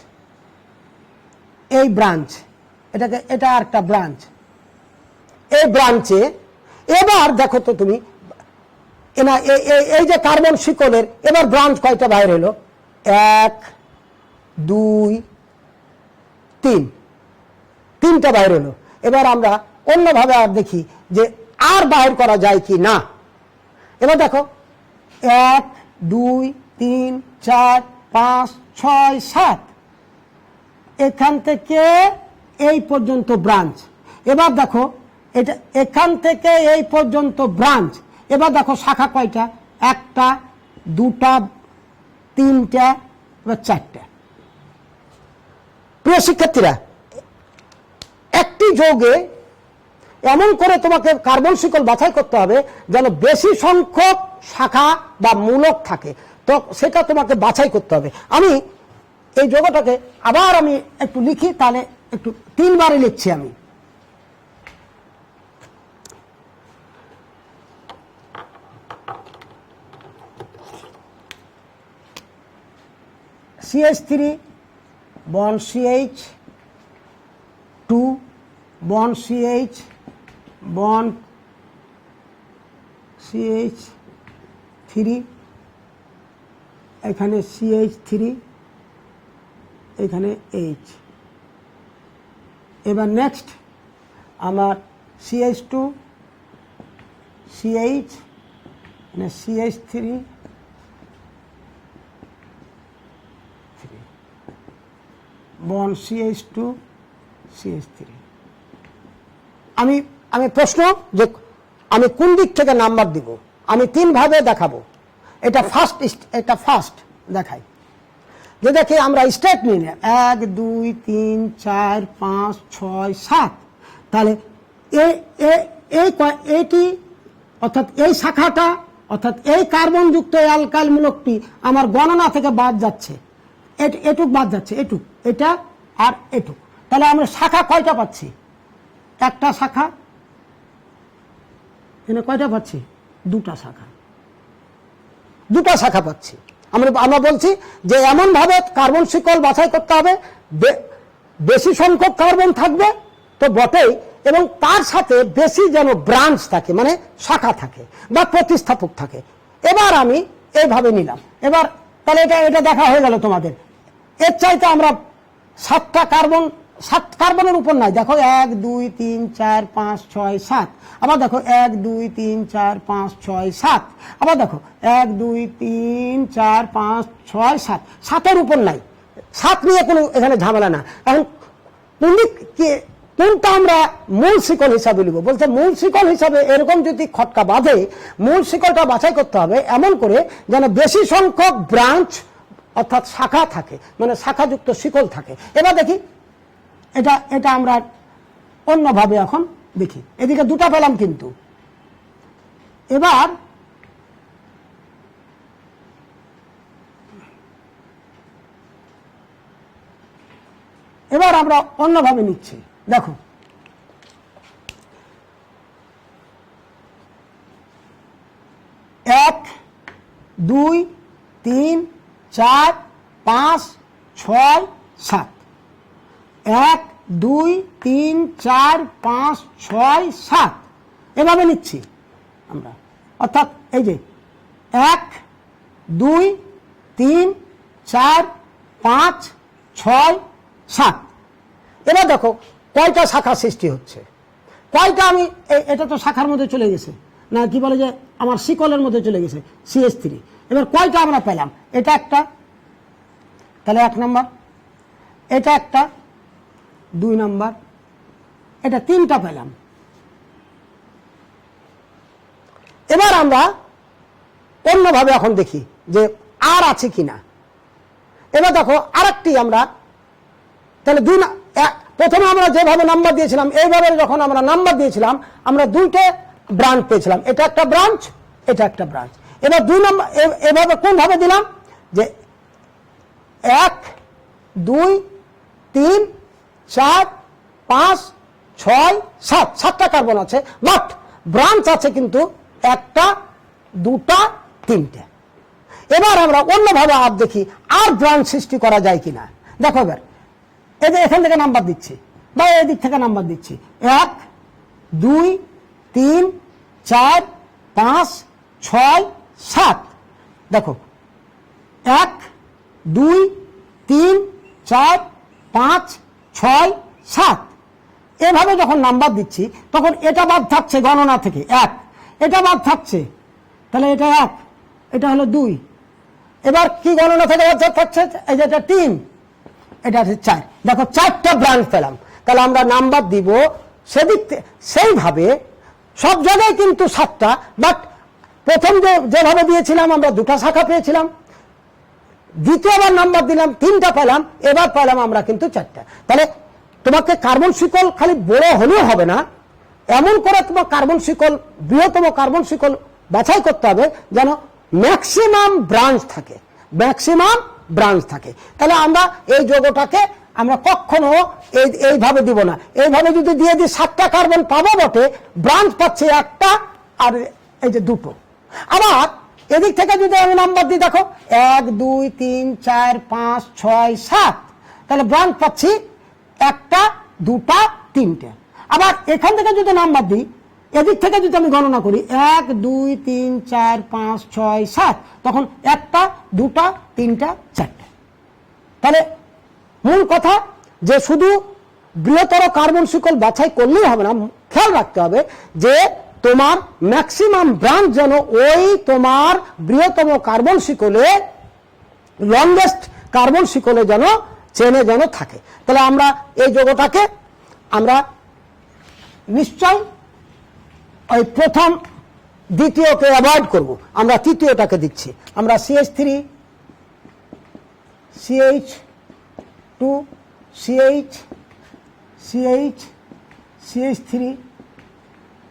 এই ব্রাঞ্চ, এটা আর একটা ব্রাঞ্চ, এই ব্রাঞ্চে। এবার দেখো তো তুমি এই যে কার্বন শিকলের এবার ব্রাঞ্চ কয়টা বাইর হলো? 1 2 3, 3টা বাইর হলো। এবার আমরা অন্যভাবে আর দেখি যে আর বাইর করা যায় কি না। এবার দেখো 1 2 3 4 5 6 7, এখান থেকে এই পর্যন্ত ব্রাঞ্চ। এবার দেখো এটা এখান থেকে এই পর্যন্ত ব্রাঞ্চ। এবার দেখো শাখা কয়টা? 1টা 2টা 3টা, এবার 4টা। প্রিয় শিক্ষার্থীরা, একটি যৌগে এমন করে তোমাকে কার্বন শিকল বাছাই করতে হবে যেন বেশি সংখ্যক শাখা বা মূলক থাকে, তো সেটা তোমাকে বাছাই করতে হবে। আমি এই যৌগটাকে আবার আমি একটু লিখি, তাহলে একটু 3বারে লিখছি আমি। CH3 bond CH, 2 bond CH, bond CH3, এখানে CH3, এখানে H। এবার নেক্সট আমার CH2 CH, CH3 bond CH2 CH3। আমি প্রশ্ন যে আমি কোন দিক থেকে নাম্বার দিব, আমি 3 ভাবে দেখাবো। এটা ফার্স্ট দেখাই, যে দেখি আমরা স্টেট নিই না, 1 2 3 4 5 6 7। তাহলে এইটি অর্থাৎ এই শাখাটা, অর্থাৎ এই কার্বন যুক্ত অ্যালকাইল মূলকটি আমার গণনা থেকে বাদ যাচ্ছে, এটুক বাদ যাচ্ছে, এটা আর এটুক। তাহলে আমরা শাখা কয়টা পাচ্ছি? একটা শাখা। এখানে কয়টা পাচ্ছি? 2টা শাখা, 2টা শাখা পাচ্ছি। আমরা বলছি যে এমন ভাবে কার্বন শিকল বাছাই করতে হবে বেশি সংখ্যক কার্বন থাকবে তো বটেই, এবং তার সাথে বেশি যেন ব্রাঞ্চ থাকে, মানে শাখা থাকে বা প্রতিস্থাপক থাকে। এবার আমি এইভাবে নিলাম। এবার তাহলে এটা দেখা হয়ে গেল তোমাদের। এর চাইতে আমরা 7টা কার্বন, 7 কার্বনের উপর নাই। দেখো 1 2 3 4 5 6 7, আবার দেখো 1 2 3 4 5 6 7, আবার দেখো 1 2 3 4 5 6 7, 7-এর উপর নাই। 7 নিয়ে কোনো এখানে ঝামেলা না। এখন কোনটা আমরা মূল শিকল হিসাবে নিব? বলছে মূল শিকল হিসাবে এরকম যদি খটকা বাঁধে, মূল শিকলটা বাছাই করতে হবে এমন করে যেন বেশি সংখ্যক ব্রাঞ্চ অর্থাৎ শাখা থাকে, মানে শাখাযুক্ত শিকল থাকে। এবার দেখি এটা আমরা অন্যভাবে এখন দেখি। এদিকে 2টা পেলাম, কিন্তু এবার আমরা অন্যভাবে নিচ্ছি। দেখো 2 3 4 5 6 7, 1 2 3 4 5 6 7 এভাবে নিচ্ছি আমরা। অর্থাৎ এই যে 1 2 3 4 5 6 7। এবার দেখো কয়টা শাখা সৃষ্টি হচ্ছে, কয়টা আমি এটা তো শাখার মধ্যে চলে গেছে না, কি বলে যে আমার শিকলের মধ্যে চলে গেছে CH3। এবার কয়টা আমরা পেলাম, এটা একটা, তাহলে 1 নাম্বার, এটা একটা 2 নাম্বার, এটা 3টা পেলাম। এবার আমরা অন্যভাবে এখন দেখি যে আর আছে কিনা। এবার দেখো আরেকটি আমরা, তাহলে প্রথমে আমরা যেভাবে নাম্বার দিয়েছিলাম এইভাবে যখন আমরা নাম্বার দিয়েছিলাম আমরা 2টে ব্রাঞ্চ পেয়েছিলাম, এটা একটা ব্রাঞ্চ, এটা একটা ব্রাঞ্চ। এবার 2 নাম্বার এভাবে কোন ভাবে দিলাম যে 1 2 3 4 5 6 7, 7টা কার্বন আছে, বাট ব্রাঞ্চ আছে কিন্তু 1টা 2টা 3টে। এবার আমরা অন্যভাবে আর দেখি আর ব্রাঞ্চ সৃষ্টি করা যায় কিনা। দেখো এবার এই যে এখান থেকে নাম্বার দিচ্ছি বা এদিক থেকে নাম্বার দিচ্ছি 1 2 3 4 5 6 7। দেখো 1 2 3 4 5 6 7 এভাবে যখন নাম্বার দিচ্ছি তখন এটা বাদ থাকছে গণনা থেকে 1, এটা বাদ থাকছে, তাহলে এটা 1, এটা হলো 2। এবার কি গণনা থেকে বাদ থাকছে, এই যে এটা 3, এটা আছে 4। দেখো 4টা ব্রাঞ্চ পেলাম। তাহলে আমরা নাম্বার দিব সেদিক সেইভাবে সব জায়গায় কিন্তু 7টা, বাট প্রথম যেভাবে দিয়েছিলাম আমরা 2টা শাখা পেয়েছিলাম, দ্বিতীয়বার নাম্বার দিলাম 3টা পেলাম, এবার পেলাম আমরা কিন্তু 4টা। তাহলে তোমাকে কার্বন শিকল খালি বড় হলেও হবে না, এমন করে তোমার কার্বন শিকল, বৃহত্তম কার্বন শিকল বাছাই করতে হবে যেন ম্যাক্সিমাম ব্রাঞ্চ থাকে, ম্যাক্সিমাম ব্রাঞ্চ থাকে। তাহলে আমরা এই যৌগটাকে আমরা কখনো এইভাবে দিব না। এইভাবে যদি দিয়ে দিই 7টা কার্বন পাবো বটে, ব্রাঞ্চ পাচ্ছি 1টা আর এই যে 2টো। আবার এদিক থেকে যদি আমি নাম্বার দিই, দেখো 1 2 3 4 5 6 7, তাহলে ব্রাঞ্চ পাচ্ছি 1টা 2টা 3টে। আবার এখান থেকে যদি নাম্বার দিই, এদিক থেকে যদি আমি গণনা করি 1 2 3 4 5 6 7, তখন 1টা 2টা 3টা 4টে। তাহলে মূল কথা যে শুধু বৃহত্তর কার্বন শিকল বাছাই করলেই হবে না, খেয়াল রাখতে হবে যে তোমার ম্যাক্সিমাম ব্রাঞ্চ যেন ওই তোমার বৃহত্তম কার্বন শিকলে, লংগেস্ট কার্বন শিকলে যেন চেনে যেন থাকে। তাহলে আমরা এই যৌগটাকে আমরা নিশ্চয় ওই প্রথম দ্বিতীয়কে অ্যাভয়েড করব, আমরা তৃতীয়টাকে দিচ্ছি। আমরা CH3 CH2 CH CH CH3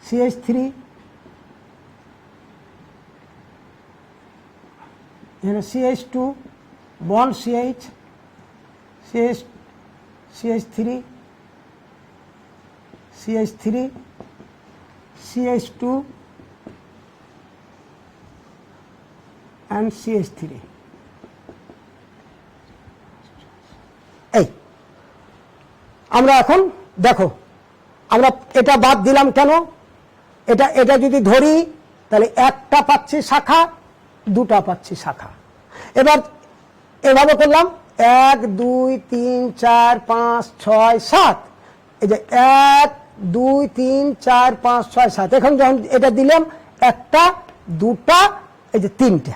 CH3 CH2 bond CH CH CH3 CH3 CH2 and CH3। এই আমরা এখন দেখো আমরা এটা বাদ দিলাম কেন, এটা যদি ধরি তাহলে 1টা পাচ্ছি শাখা, 2টা পাচ্ছি শাখা। এবার এভাবে করলাম 1 2 3 4 5 6 7, এই যে 1 2 3 4 5 6 7। এখন যখন এটা দিলাম 1টা 2টা এই যে 3টে,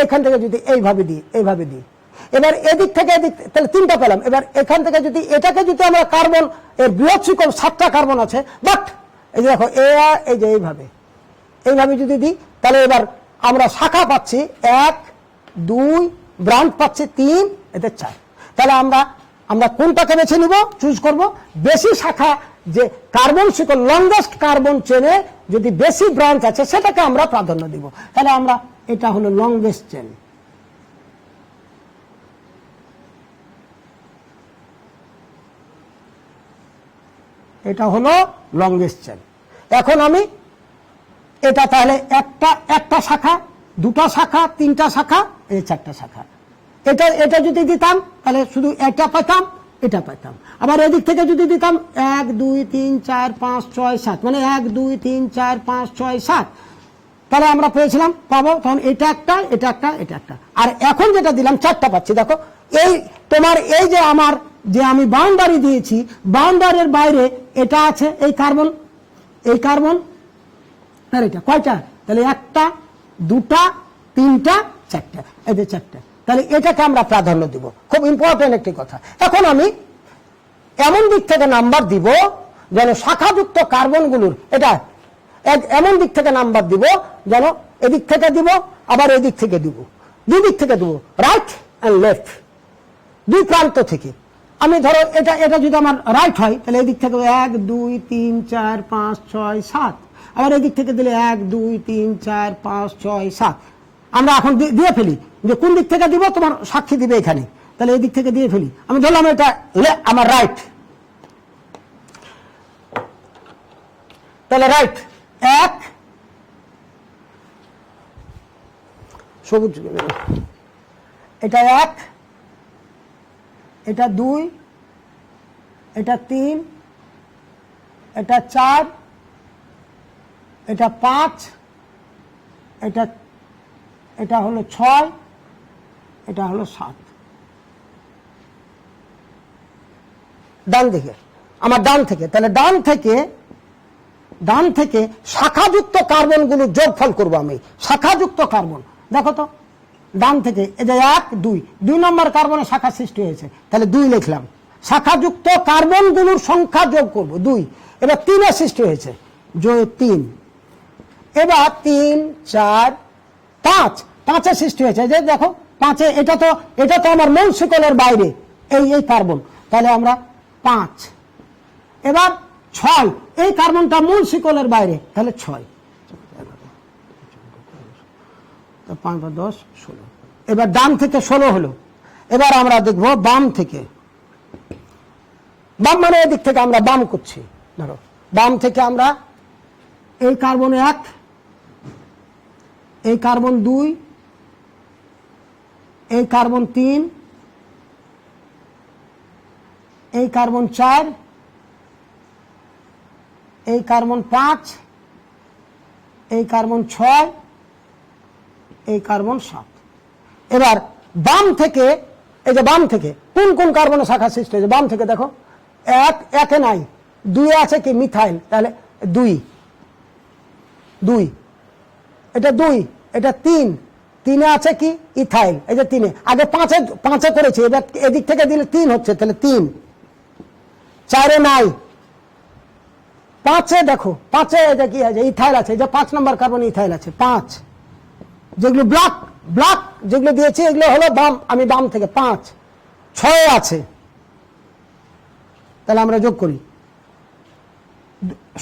এখান থেকে যদি এইভাবে দিই, এইভাবে দিই, এবার এদিক থেকে এদিক, তাহলে 3টা পেলাম। এবার এখান থেকে যদি এটাকে যদি আমরা কার্বন, এর বৃহৎ শিকল 7টা কার্বন আছে, বাট এই যে দেখো এই যে এইভাবে যদি দিই, তাহলে এবার আমরা শাখা পাচ্ছি 1 2, ব্রাঞ্চ পাচ্ছি 3, এতে 4। তাহলে আমরা কোনটাকে বেছে নিব, চুজ করব বেশি শাখা, যে কার্বন শিকল লংগেস্ট কার্বন চেনে যদি বেশি ব্রাঞ্চ আছে সেটাকে আমরা প্রাধান্য দিব। তাহলে আমরা এটা হলো লংগেস্ট চেন। এটা হলো লংগেস্ট চেন। এখন আমি এটা তাহলে একটা শাখা, দুটা শাখা, তিনটা শাখা, এই চারটা শাখা। এটা এটা যদি দিতাম তাহলে শুধু এটা পেতাম, এটা পেতাম। আবার এদিক থেকে যদি দিতাম 1 2 3 4 5 6 7, মানে 1 2 3 4 5 6 7, তাহলে আমরা পেয়েছিলাম, পাবো তখন এটা একটা, এটা একটা, এটা একটা। আর এখন যেটা দিলাম চারটা পাচ্ছি। দেখো এই তোমার এই যে আমার যে আমি বাউন্ডারি দিয়েছি, বাউন্ডারির বাইরে এটা আছে, এই কার্বন, এই কার্বন, আর এটা কয়টা? তাহলে একটা, দুটা, তিনটা, চারটা, এই যে চারটা। তাহলে এটাকে আমরা প্রাধান্য দিব, খুব ইম্পর্টেন্ট একটি কথা। এখন আমি এমন দিক থেকে নাম্বার দিব যেন শাখাযুক্ত কার্বনগুলোর, এটা এমন দিক থেকে নাম্বার দিব যেন এদিক থেকে দিব, আবার এদিক থেকে দিব, দুই দিক থেকে দিব, রাইট অ্যান্ড লেফট, দুই প্রান্ত থেকে। আমি ধরো এটা এটা যদি আমার রাইট হয় তাহলে এদিক থেকে 1 2 3 4 5 6 7, আবার এদিক থেকে দিলে 1 2 3 4 5 6 7। আমরা এখন দিয়ে ফেলি যে কোন দিক থেকে দিব, তোমার সাক্ষী দিবে এখানে। তাহলে এই দিক থেকে দিয়ে ফেলি। আমি ধরলাম এটা আমার রাইট, তাহলে রাইট 1, সবুজ, এটা 1, এটা 2, এটা 3, এটা 4, এটা 5, এটা হলো 6, এটা হলো 7। ডান দিকে, আমার ডান থেকে, তাহলে ডান থেকে শাখাযুক্ত কার্বনগুলো যোগফল করব আমি। শাখাযুক্ত কার্বন দেখো তো, ডান থেকে এই যে 1 2 নম্বর কার্বনের শাখা সৃষ্টি হয়েছে, তাহলে 2 লিখলাম। শাখাযুক্ত কার্বনগুলোর সংখ্যা যোগ করব 2। এবার 3 এর সৃষ্টি হয়েছে, যোগ 3। এবার 3 4 5, 5 এর সৃষ্টি হয়েছে, যে দেখো 5 এ, এটা তো আমার মূল শিকলের বাইরে, এই কার্বন, তাহলে আমরা 5। এবার 6, এই কার্বনটা মূল শিকলের বাইরে, তাহলে 6, 5 10 16। এবার ডান থেকে 16 হলো। এবার আমরা দেখবো বাম থেকে, বাম মানে এদিক থেকে আমরা বাম করছি। ধরো বাম থেকে আমরা এই কার্বন 1, এই কার্বন 2, এই কার্বন 3, এই কার্বন 4, এই কার্বন 5, এই কার্বন 6, এই কার্বন 7। এবার বাম থেকে, এই যে বাম থেকে কোন কোন কার্বনের শাখা সৃষ্টি হয়েছে, বাম থেকে দেখো 1 একে নাই, 2 আছে কি মিথাইল, তাহলে 2, এটা 2, এটা 3, 3 আছে কি ইথাইল, এই যে 3 আগে 5 করেছি, এবার এদিক থেকে দিলে 3 হচ্ছে, তাহলে 3। 4 নাই, 5 দেখো 5 এটা কি আছে, ইথাইল আছে, এই যে 5 নম্বর কার্বন ইথাইল আছে 5। যেগুলো ব্ল্যাক যেগুলো দিয়েছি এগুলো হলো বাম, আমি বাম থেকে 5। 6 আছে, তাহলে আমরা যোগ করি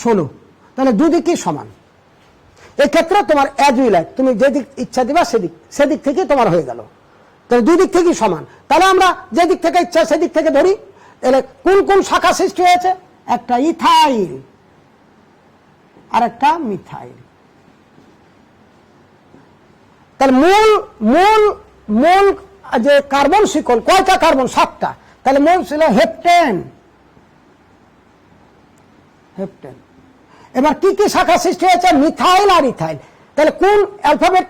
16, তাহলে দুদিকই সমান। এক্ষেত্রে তোমার অ্যাজ উই লাইক, তুমি যেদিক ইচ্ছা দিবা সেদিক থেকে তোমার হয়ে গেল। তাহলে দুই দিক থেকেই সমান। তাহলে আমরা যেদিক থেকে ইচ্ছা সেদিক থেকে ধরি। তাহলে কোন কোন শাখা সৃষ্টি হয়েছে, একটা ইথাইল আর একটা মিথাইল। তাহলে মূল যে কার্বন শিকল, কয়টা কার্বন, 7টা। তাহলে মূল ছিল হেপ্টেন। এবার কি কি শাখা সৃষ্টি হয়েছে, মিথাইল আর ইথাইল। তাহলে কোন অ্যালফাবেট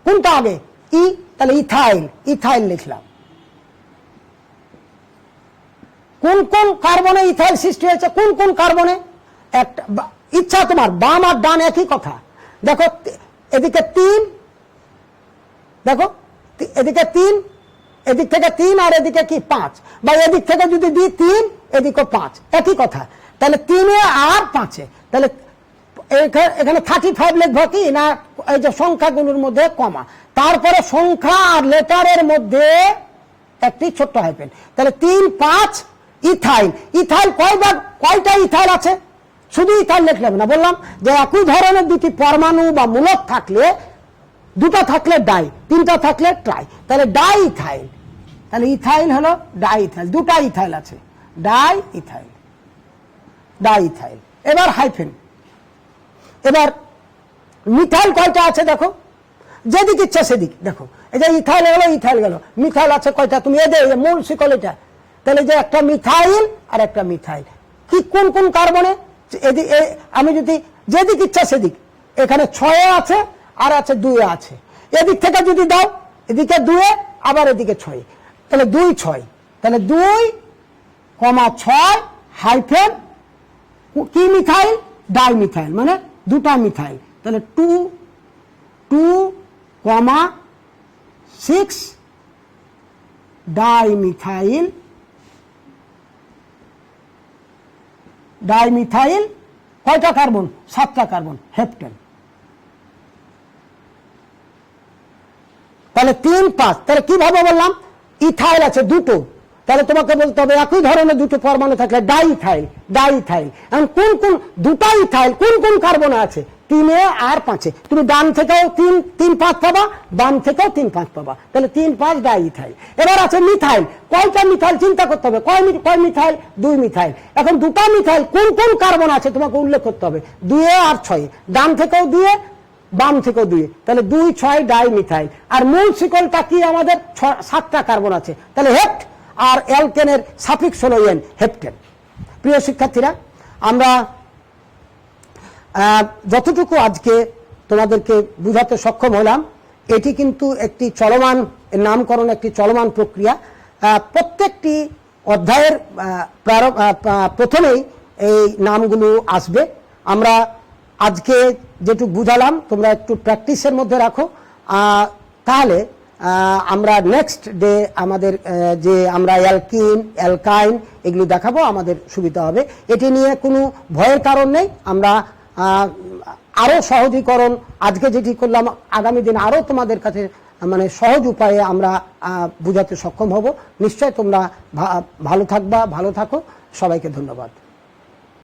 কোনটা আগে, ই, তাহলে ইথাইল লিখলাম। কোন কোন কার্বনে ইথাইল সৃষ্টি হয়েছে, কোন কোন কার্বনে, একটা ইচ্ছা তোমার, বাম আর ডান একই কথা। দেখো এদিকে 3, দেখো এদিকে 3, এদিক থেকে 3 আর এদিকে কি 5, বা এদিক থেকে যদি দিই 3, এদিকে 5, একই কথা। তাহলে 3 আর 5, তাহলে এখানে 35 লিখবো কি না, এই যে সংখ্যাগুলোর মধ্যে কমা, তারপরে সংখ্যা আর লেটারের মধ্যে একটি ছোট্ট হাইফেন। তাহলে 3 5 ইথাইল কয়টা ইথাইল আছে, শুধু ইথাইল লিখলে না, বললাম যে একই ধরনের দুটি পরমাণু বা মূলক থাকলে, দুটো থাকলে ডাই, তিনটা থাকলে ট্রাই, তাহলে ডাই ইথাইল। তাহলে ইথাইল হলো ডাই ইথাইল, দুটা ইথাইল আছে, ডাই ইথাইল। এবার হাইফেন। এবার মিথাইল কয়টা আছে দেখো, যেদিকে ইচ্ছা সেদিক। দেখো এই যে ইথাইল গেল, ইথাইল গেল, মিথাইল আছে কয়টা, তুমি এদের মূল শিকল এটা, তাহলে যে একটা মিথাইল আর একটা মিথাইল, কি কোন কোন কার্বনে, আমি যদি যেদিক ইচ্ছা সেদিক, এখানে 6 আছে আর আছে 2 আছে, এদিক থেকে যদি দাও এদিকে 2 আবার এদিকে 6, তাহলে 2 6, তাহলে 2,6 হাইফেন কি মিথাইল, ডাইমিথাইল, মানে দুটা মিথাইল, তাহলে 2,6 ডাইমিথাইল, ডাইমিথাইল কয়টা কার্বন, 7টা কার্বন, হেপ্টেন। তাহলে 3 5, তাহলে কিভাবে বললাম, ইথাইল আছে 2টো, তাহলে তোমাকে বলতে হবে একই ধরনের 2টো পরমাণু থাকলে ডাইথাইল, ডাইথাইল। এখন কোন কোন 2টা ইথাইল কোন কোন কার্বনে আছে, 3 আর 5, তুমি ডান থেকেও 3 5 পাবা, বাম থেকেও 3 5 পাবা, তাহলে 3 5 ডাইথাইল। এবার আছে মিথাইল, কয়টা মিথাইল চিন্তা করতে হবে, কয় মিথাইল, 2 মিথাইল। এখন 2টা মিথাইল কোন কোন কার্বন আছে তোমাকে উল্লেখ করতে হবে, 2 আর 6, ডান থেকেও 2 বাম থেকেও 2, তাহলে 2 6 ডাইমিথাইল। আর মূল শিকলটা কি আমাদের 7টা কার্বন আছে, তাহলে হেপ্ট, আর অ্যালকেনের সাফিক্স হলো এন, হেপ্টেন। প্রিয় শিক্ষার্থীরা, আমরা যতটুকু আজকে তোমাদেরকে বুঝাতে সক্ষম হলাম, এটি কিন্তু একটি চলমান নামকরণ, একটি চলমান প্রক্রিয়া। প্রত্যেকটি অধ্যায়ের প্রথমেই এই নামগুলো আসবে। আমরা আজকে যেটুকু বুঝালাম তোমরা একটু প্র্যাকটিসের মধ্যে রাখো, তাহলে আমরা নেক্সট ডে আমাদের যে আমরা অ্যালকিন, অ্যালকাইন এগুলো দেখাবো, আমাদের সুবিধা হবে। এটি নিয়ে কোনো ভয়ের কারণ নেই। আমরা আরো সহজীকরণ আজকে যেটি করলাম, আগামী দিন আরো তোমাদের কাছে মানে সহজ উপায়ে আমরা বুঝাতে সক্ষম হব। নিশ্চয় তোমরা ভালো থাকবা, ভালো থাকো। সবাইকে ধন্যবাদ।